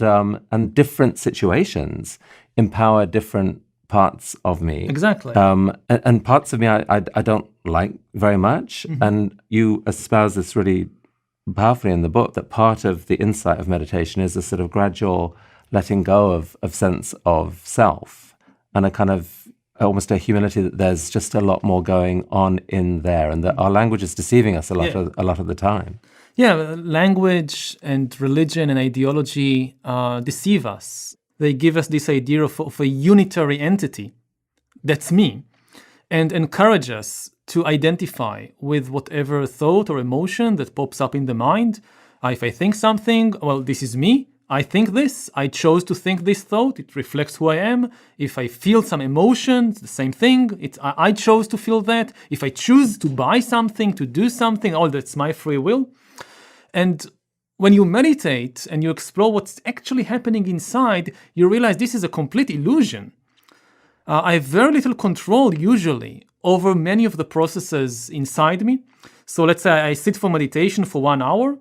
different situations empower different parts of me. Exactly. And parts of me I don't like very much. And you espouse this really powerfully in the book, that part of the insight of meditation is a sort of gradual letting go of sense of self and a kind of almost a humility that there's just a lot more going on in there, and that our language is deceiving us a lot of the time. Yeah, language and religion and ideology deceive us. They give us this idea of a unitary entity, that's me, and encourage us to identify with whatever thought or emotion that pops up in the mind. If I think something, well, this is me. I think this. I chose to think this thought. It reflects who I am. If I feel some emotion, it's the same thing. I chose to feel that. If I choose to buy something, to do something, that's my free will. And when you meditate and you explore what's actually happening inside, you realize this is a complete illusion. I have very little control usually over many of the processes inside me. So let's say I sit for meditation for 1 hour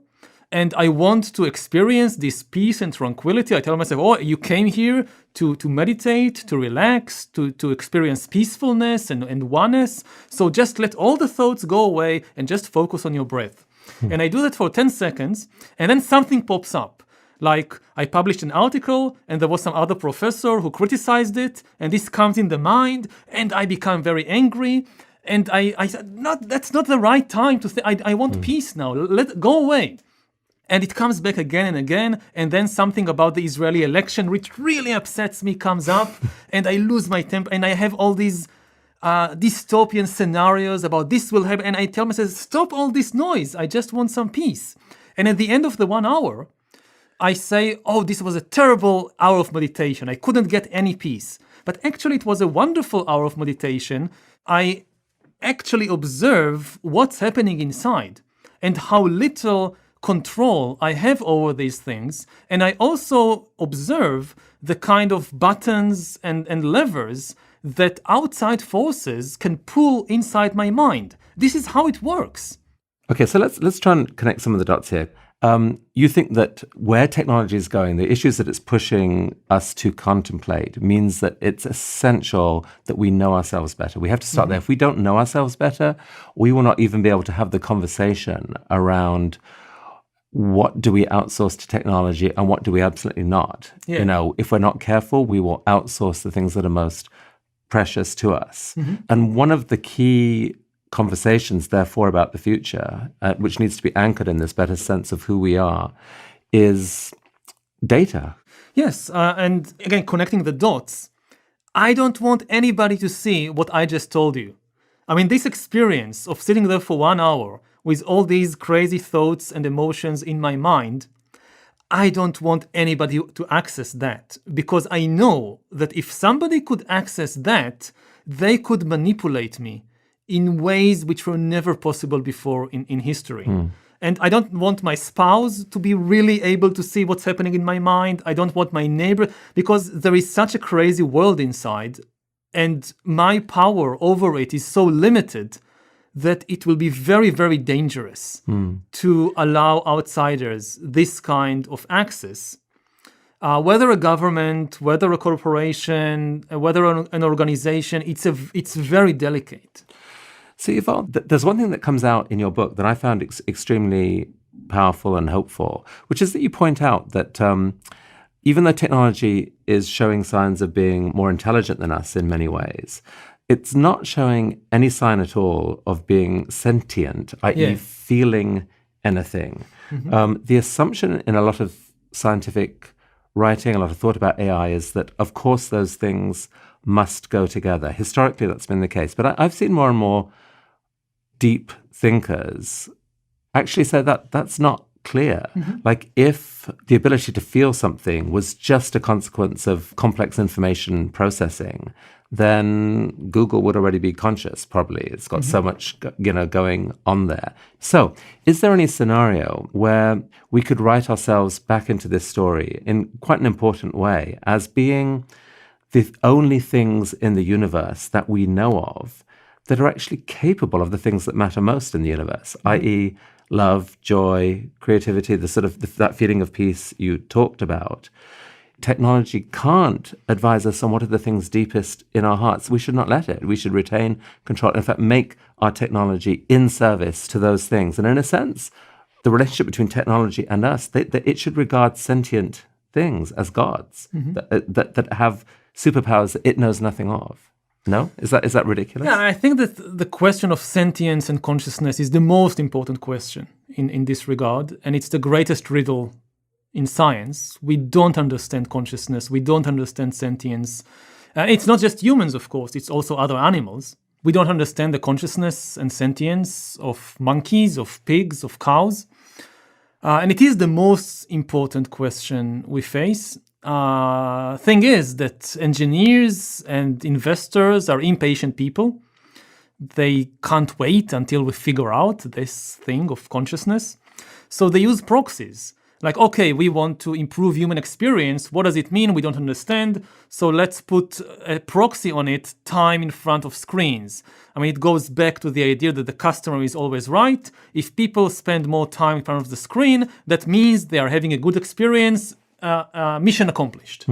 and I want to experience this peace and tranquility. I tell myself, oh, you came here to meditate, to relax, to experience peacefulness and oneness. So just let all the thoughts go away and just focus on your breath. And I do that for 10 seconds and then something pops up. Like I published an article and there was some other professor who criticized it and this comes in the mind and I become very angry. And I said, no, that's not the right time to say, I want peace now, let go away. And it comes back again and again. And then something about the Israeli election, which really upsets me, comes up and I lose my temper. And I have all these dystopian scenarios about this will happen. And I tell myself, stop all this noise. I just want some peace. And at the end of the 1 hour, I say, oh, this was a terrible hour of meditation. I couldn't get any peace. But actually, it was a wonderful hour of meditation. I actually observe what's happening inside and how little control I have over these things. And I also observe the kind of buttons and levers that outside forces can pull inside my mind. This is how it works. Okay, so let's try and connect some of the dots here. You think that where technology is going, the issues that it's pushing us to contemplate means that it's essential that we know ourselves better. We have to start there. If we don't know ourselves better, we will not even be able to have the conversation around what do we outsource to technology and what do we absolutely not. Yeah. You know, if we're not careful, we will outsource the things that are most precious to us. And one of the key conversations, therefore, about the future, which needs to be anchored in this better sense of who we are, is data. Yes, and again, connecting the dots, I don't want anybody to see what I just told you. I mean, this experience of sitting there for 1 hour with all these crazy thoughts and emotions in my mind, I don't want anybody to access that, because I know that if somebody could access that, they could manipulate me in ways which were never possible before in history. And I don't want my spouse to be really able to see what's happening in my mind. I don't want my neighbor, because there is such a crazy world inside, and my power over it is so limited that it will be very, very dangerous to allow outsiders this kind of access. Whether a government, whether a corporation, whether an organization, it's very delicate. So, Yuval, there's one thing that comes out in your book that I found extremely powerful and hopeful, which is that you point out that even though technology is showing signs of being more intelligent than us in many ways, it's not showing any sign at all of being sentient, i.e. feeling anything. The assumption in a lot of scientific writing, a lot of thought about AI is that, of course, those things must go together. Historically, that's been the case. But I've seen more and more deep thinkers actually say that that's not clear. Like, if the ability to feel something was just a consequence of complex information processing, then Google would already be conscious, probably. It's got so much, going on there. So, is there any scenario where we could write ourselves back into this story in quite an important way as being the only things in the universe that we know of that are actually capable of the things that matter most in the universe, i.e. love, joy, creativity, the sort of that feeling of peace you talked about? Technology can't advise us on what are the things deepest in our hearts. We should not let it. We should retain control. In fact, make our technology in service to those things. And in a sense, the relationship between technology and us, it should regard sentient things as gods that have superpowers that it knows nothing of. No? Is that ridiculous? Yeah, I think that the question of sentience and consciousness is the most important question in this regard, and it's the greatest riddle in science. We don't understand consciousness. We don't understand sentience. It's not just humans, of course. It's also other animals. We don't understand the consciousness and sentience of monkeys, of pigs, of cows. And it is the most important question we face. Thing is that engineers and investors are impatient people. They can't wait until we figure out this thing of consciousness. So they use proxies. Like, okay, we want to improve human experience. What does it mean? We don't understand. So let's put a proxy on it, time in front of screens. I mean, it goes back to the idea that the customer is always right. If people spend more time in front of the screen, that means they are having a good experience, mission accomplished.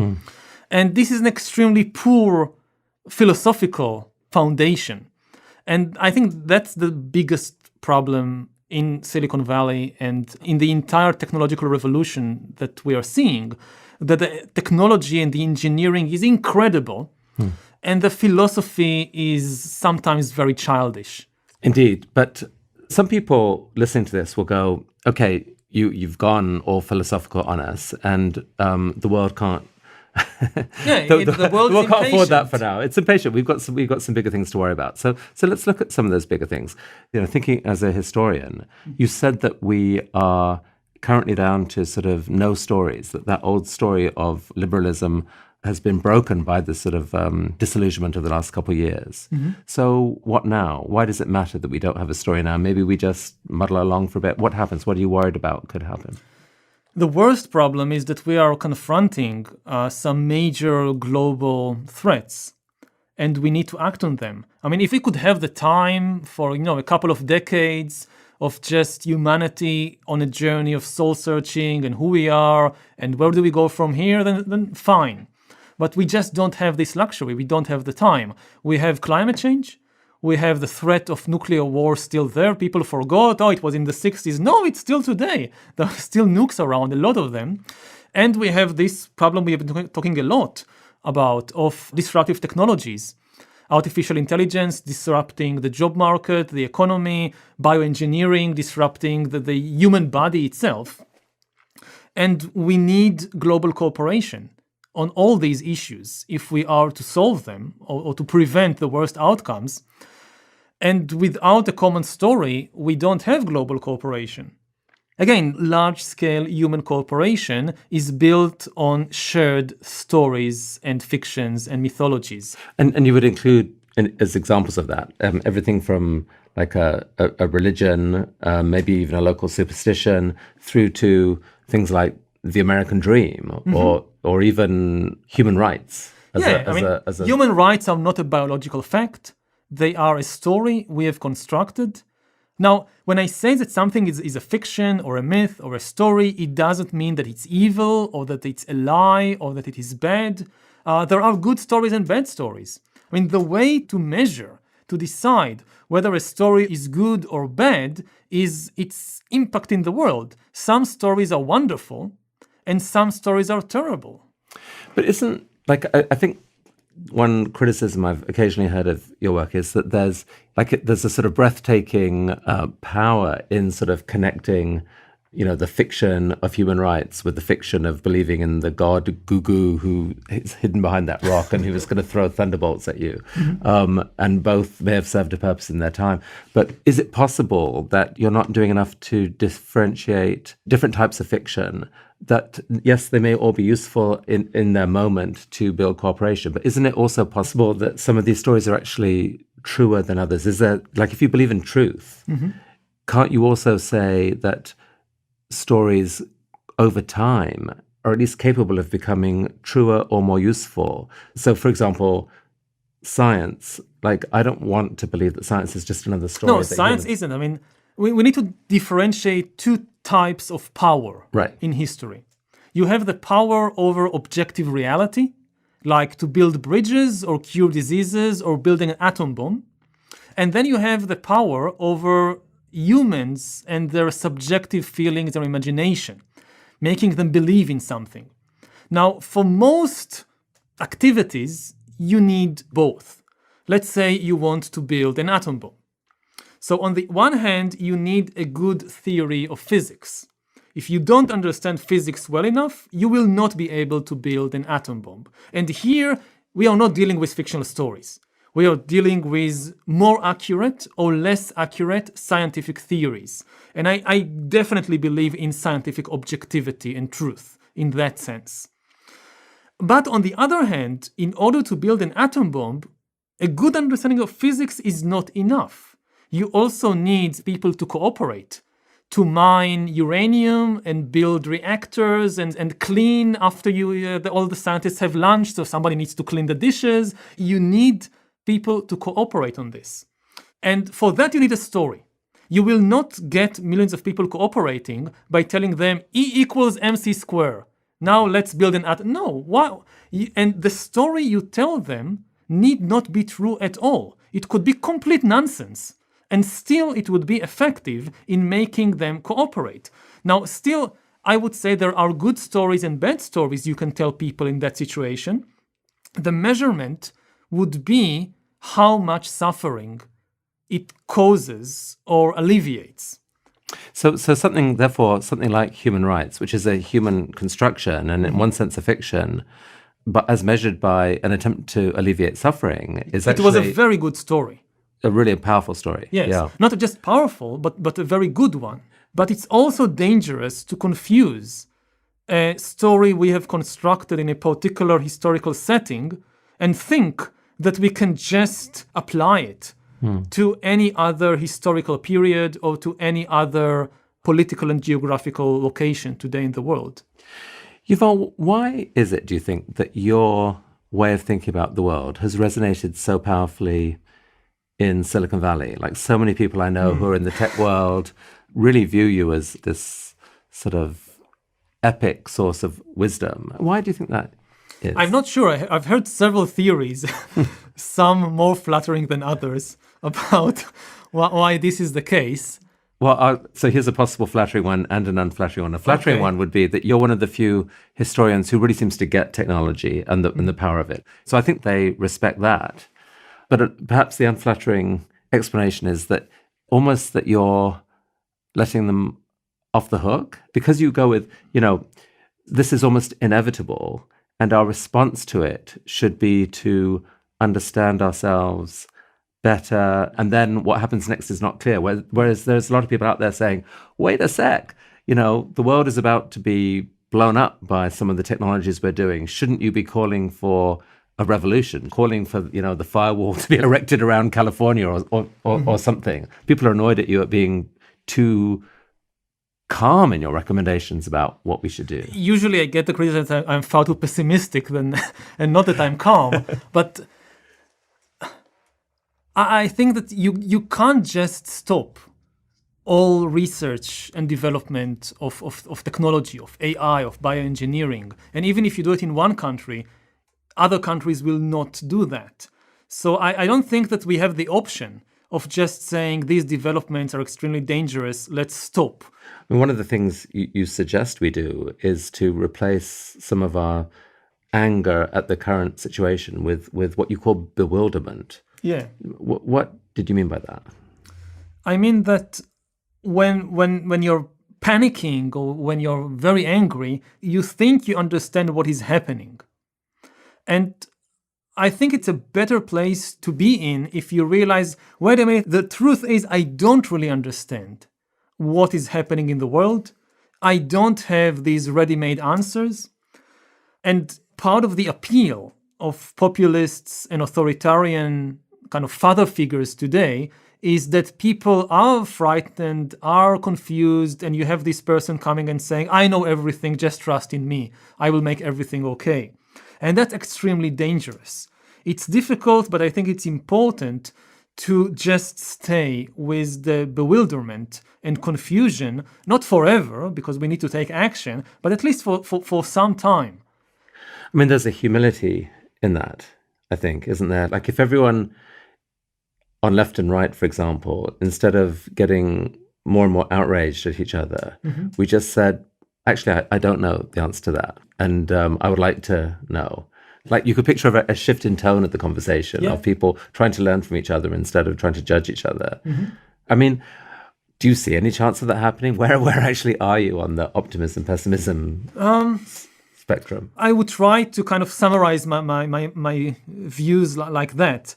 And this is an extremely poor philosophical foundation. And I think that's the biggest problem in Silicon Valley and in the entire technological revolution that we are seeing, that the technology and the engineering is incredible, and the philosophy is sometimes very childish. Indeed. But some people listening to this will go, okay, you've gone all philosophical on us, and the world can't. The world can't afford that for now. It's impatient. We've got some bigger things to worry about. So let's look at some of those bigger things. Thinking as a historian, you said that we are currently down to sort of no stories. That old story of liberalism has been broken by this sort of disillusionment of the last couple of years. So what now? Why does it matter that we don't have a story now? Maybe we just muddle along for a bit. What happens? What are you worried about could happen? The worst problem is that we are confronting some major global threats, and we need to act on them. I mean, if we could have the time for, a couple of decades of just humanity on a journey of soul searching and who we are and where do we go from here, then fine. But we just don't have this luxury. We don't have the time. We have climate change. We have the threat of nuclear war still there. People forgot, it was in the 60s. No, it's still today. There are still nukes around, a lot of them. And we have this problem we have been talking a lot about of disruptive technologies. Artificial intelligence disrupting the job market, the economy, bioengineering disrupting the human body itself. And we need global cooperation on all these issues if we are to solve them or to prevent the worst outcomes. And without a common story, we don't have global cooperation. Again, large-scale human cooperation is built on shared stories and fictions and mythologies. And you would include, as examples of that, everything from like a religion, maybe even a local superstition, through to things like the American dream or even human rights. Human rights are not a biological fact. They are a story we have constructed. Now, when I say that something is a fiction or a myth or a story, it doesn't mean that it's evil or that it's a lie or that it is bad. There are good stories and bad stories. I mean, the way to measure, to decide whether a story is good or bad is its impact in the world. Some stories are wonderful and some stories are terrible. But isn't, I think one criticism I've occasionally heard of your work is that there's a sort of breathtaking power in sort of connecting, the fiction of human rights with the fiction of believing in the god Gugu who is hidden behind that rock and who was going to throw thunderbolts at you. And both may have served a purpose in their time. But is it possible that you're not doing enough to differentiate different types of fiction? That, yes, they may all be useful in their moment to build cooperation, but isn't it also possible that some of these stories are actually truer than others? Is there, if you believe in truth, can't you also say that stories over time are at least capable of becoming truer or more useful? So, for example, science, I don't want to believe that science is just another story. No, science isn't. I mean, we need to differentiate two types of power in history. You have the power over objective reality, like to build bridges or cure diseases or building an atom bomb. And then you have the power over humans and their subjective feelings or imagination, making them believe in something. Now, for most activities, you need both. Let's say you want to build an atom bomb. So on the one hand, you need a good theory of physics. If you don't understand physics well enough, you will not be able to build an atom bomb. And here, we are not dealing with fictional stories. We are dealing with more accurate or less accurate scientific theories. And I definitely believe in scientific objectivity and truth in that sense. But on the other hand, in order to build an atom bomb, a good understanding of physics is not enough. You also need people to cooperate, to mine uranium and build reactors and clean after all the scientists have lunch, so somebody needs to clean the dishes. You need people to cooperate on this. And for that, you need a story. You will not get millions of people cooperating by telling them E equals mc squared. Now let's build an atom. No, why? And the story you tell them need not be true at all. It could be complete nonsense. And still it would be effective in making them cooperate. Now, still, I would say there are good stories and bad stories you can tell people in that situation. The measurement would be how much suffering it causes or alleviates. So something like human rights, which is a human construction and in one sense a fiction, but as measured by an attempt to alleviate suffering, is actually... It was a very good story. A really powerful story. Yes, yeah. Not just powerful, but a very good one. But it's also dangerous to confuse a story we have constructed in a particular historical setting and think that we can just apply it to any other historical period or to any other political and geographical location today in the world. Yuval, why is it, do you think, that your way of thinking about the world has resonated so powerfully in Silicon Valley? Like so many people I know who are in the tech world really view you as this sort of epic source of wisdom. Why do you think that is? I'm not sure. I've heard several theories, some more flattering than others, about why this is the case. Well, so here's a possible flattering one and an unflattering one. A flattering one would be that you're one of the few historians who really seems to get technology and the power of it. So I think they respect that. But perhaps the unflattering explanation is that almost that you're letting them off the hook because you go with, this is almost inevitable and our response to it should be to understand ourselves better. And then what happens next is not clear. Whereas there's a lot of people out there saying, wait a sec, the world is about to be blown up by some of the technologies we're doing. Shouldn't you be calling for a revolution, calling for the firewall to be erected around California or something? People are annoyed at you at being too calm in your recommendations about what we should do. Usually I get the criticism that I'm far too pessimistic and not that I'm calm. But I think that you can't just stop all research and development of technology, of AI, of bioengineering. And even if you do it in one country, other countries will not do that. So I don't think that we have the option of just saying these developments are extremely dangerous, let's stop. I mean, one of the things you suggest we do is to replace some of our anger at the current situation with what you call bewilderment. Yeah. What did you mean by that? I mean that when you're panicking or when you're very angry, you think you understand what is happening. And I think it's a better place to be in if you realize, wait a minute, the truth is I don't really understand what is happening in the world. I don't have these ready-made answers. And part of the appeal of populists and authoritarian kind of father figures today is that people are frightened, are confused, and you have this person coming and saying, I know everything, just trust in me. I will make everything okay. And that's extremely dangerous. It's difficult, but I think it's important to just stay with the bewilderment and confusion, not forever, because we need to take action, but at least for some time. I mean, there's a humility in that, I think, isn't there? Like if everyone on left and right, for example, instead of getting more and more outraged at each other, we just said, actually, I don't know the answer to that. And I would like to know. Like you could picture a shift in tone of the conversation of people trying to learn from each other instead of trying to judge each other. I mean, do you see any chance of that happening? Where actually are you on the optimism, pessimism spectrum? I would try to kind of summarize my views like that.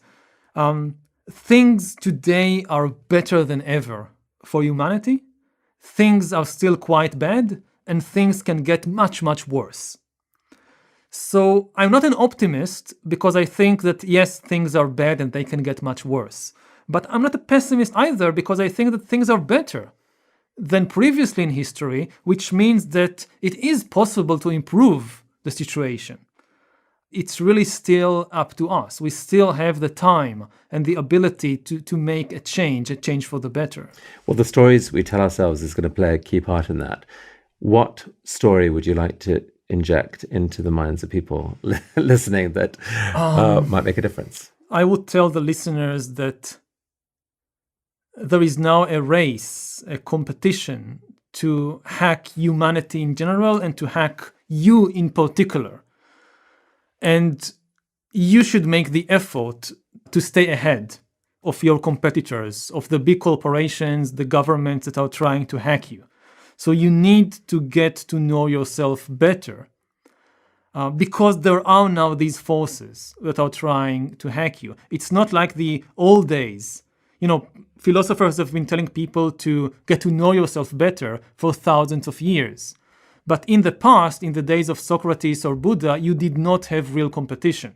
Things today are better than ever for humanity. Things are still quite bad, and things can get much, much worse. So I'm not an optimist because I think that, yes, things are bad and they can get much worse. But I'm not a pessimist either because I think that things are better. than previously in history, which means that it is possible to improve the situation. It's really still up to us. We still have the time and the ability to make a change for the better. Well, the stories we tell ourselves is going to play a key part in that. What story would you like to inject into the minds of people listening that might make a difference? I would tell the listeners that there is now a race, a competition to hack humanity in general and to hack you in particular. And you should make the effort to stay ahead of your competitors, of the big corporations, the governments that are trying to hack you. So you need to get to know yourself better because there are now these forces that are trying to hack you. It's not like the old days. Philosophers have been telling people to get to know yourself better for thousands of years. But in the past, in the days of Socrates or Buddha, you did not have real competition.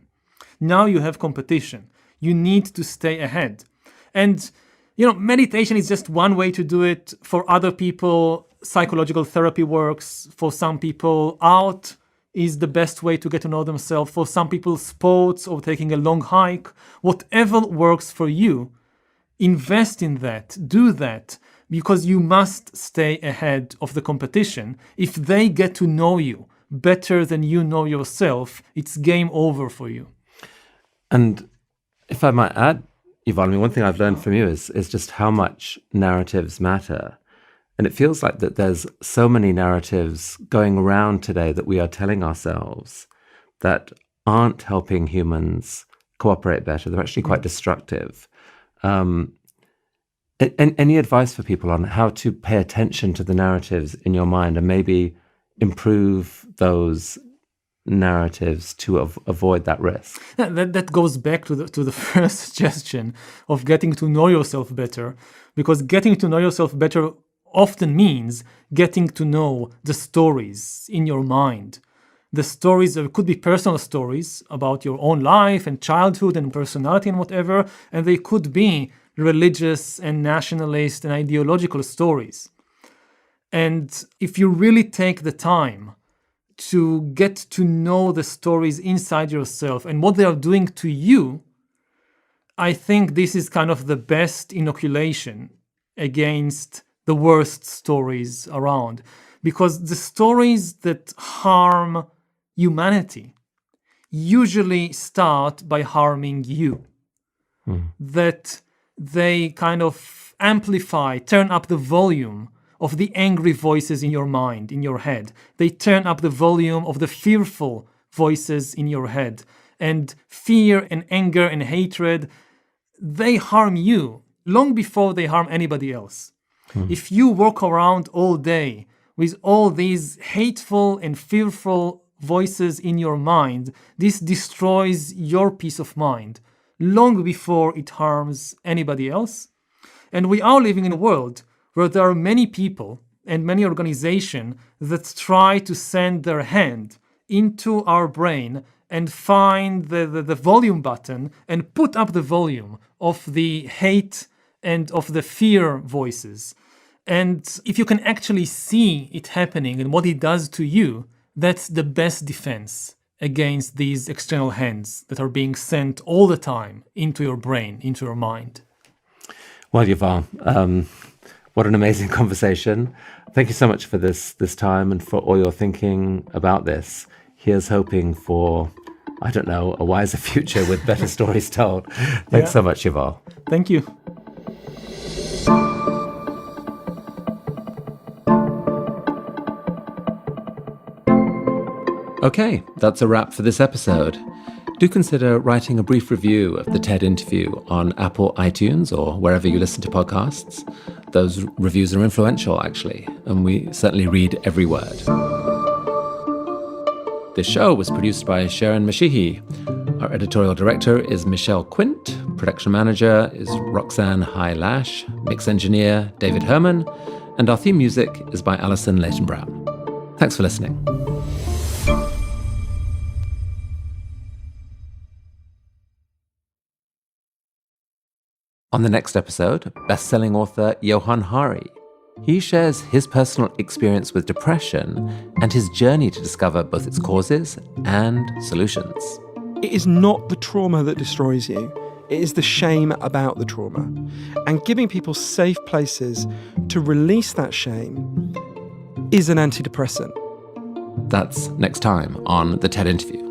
Now you have competition. You need to stay ahead. And, meditation is just one way to do it. For other people, psychological therapy works. For some people, art is the best way to get to know themselves. For some people, sports or taking a long hike. Whatever works for you, invest in that. Do that. Because you must stay ahead of the competition. If they get to know you better than you know yourself, it's game over for you. And if I might add, Yuval, one thing I've learned from you is just how much narratives matter. And it feels like that there's so many narratives going around today that we are telling ourselves that aren't helping humans cooperate better. They're actually quite destructive. Any advice for people on how to pay attention to the narratives in your mind and maybe improve those narratives to avoid that risk? That goes back to the first suggestion of getting to know yourself better, because getting to know yourself better often means getting to know the stories in your mind. The stories could be personal stories about your own life and childhood and personality and whatever, and they could be religious and nationalist and ideological stories. And if you really take the time to get to know the stories inside yourself and what they are doing to you, I think this is kind of the best inoculation against the worst stories around. Because the stories that harm humanity usually start by harming you. That they kind of amplify, turn up the volume of the angry voices in your mind, in your head. They turn up the volume of the fearful voices in your head. And fear and anger and hatred, they harm you long before they harm anybody else. If you walk around all day with all these hateful and fearful voices in your mind, this destroys your peace of mind long before it harms anybody else. And we are living in a world where there are many people and many organizations that try to send their hand into our brain and find the volume button and put up the volume of the hate and of the fear voices. And if you can actually see it happening and what it does to you, that's the best defense against these external hands that are being sent all the time into your brain, into your mind. Well, Yuval, what an amazing conversation. Thank you so much for this time and for all your thinking about this. Here's hoping for, I don't know, a wiser future with better stories told. Thanks so much, Yuval. Thank you. Okay, that's a wrap for this episode. Do consider writing a brief review of the TED interview on Apple iTunes or wherever you listen to podcasts. Those reviews are influential, actually, and we certainly read every word. This show was produced by Sharon Mashihi. Our editorial director is Michelle Quint. Production manager is Roxanne High-Lash. Mix engineer, David Herman. And our theme music is by Alison Leighton-Brown. Thanks for listening. On the next episode, best-selling author Yuval Noah Harari. He shares his personal experience with depression and his journey to discover both its causes and solutions. It is not the trauma that destroys you. It is the shame about the trauma. And giving people safe places to release that shame is an antidepressant. That's next time on The TED Interview.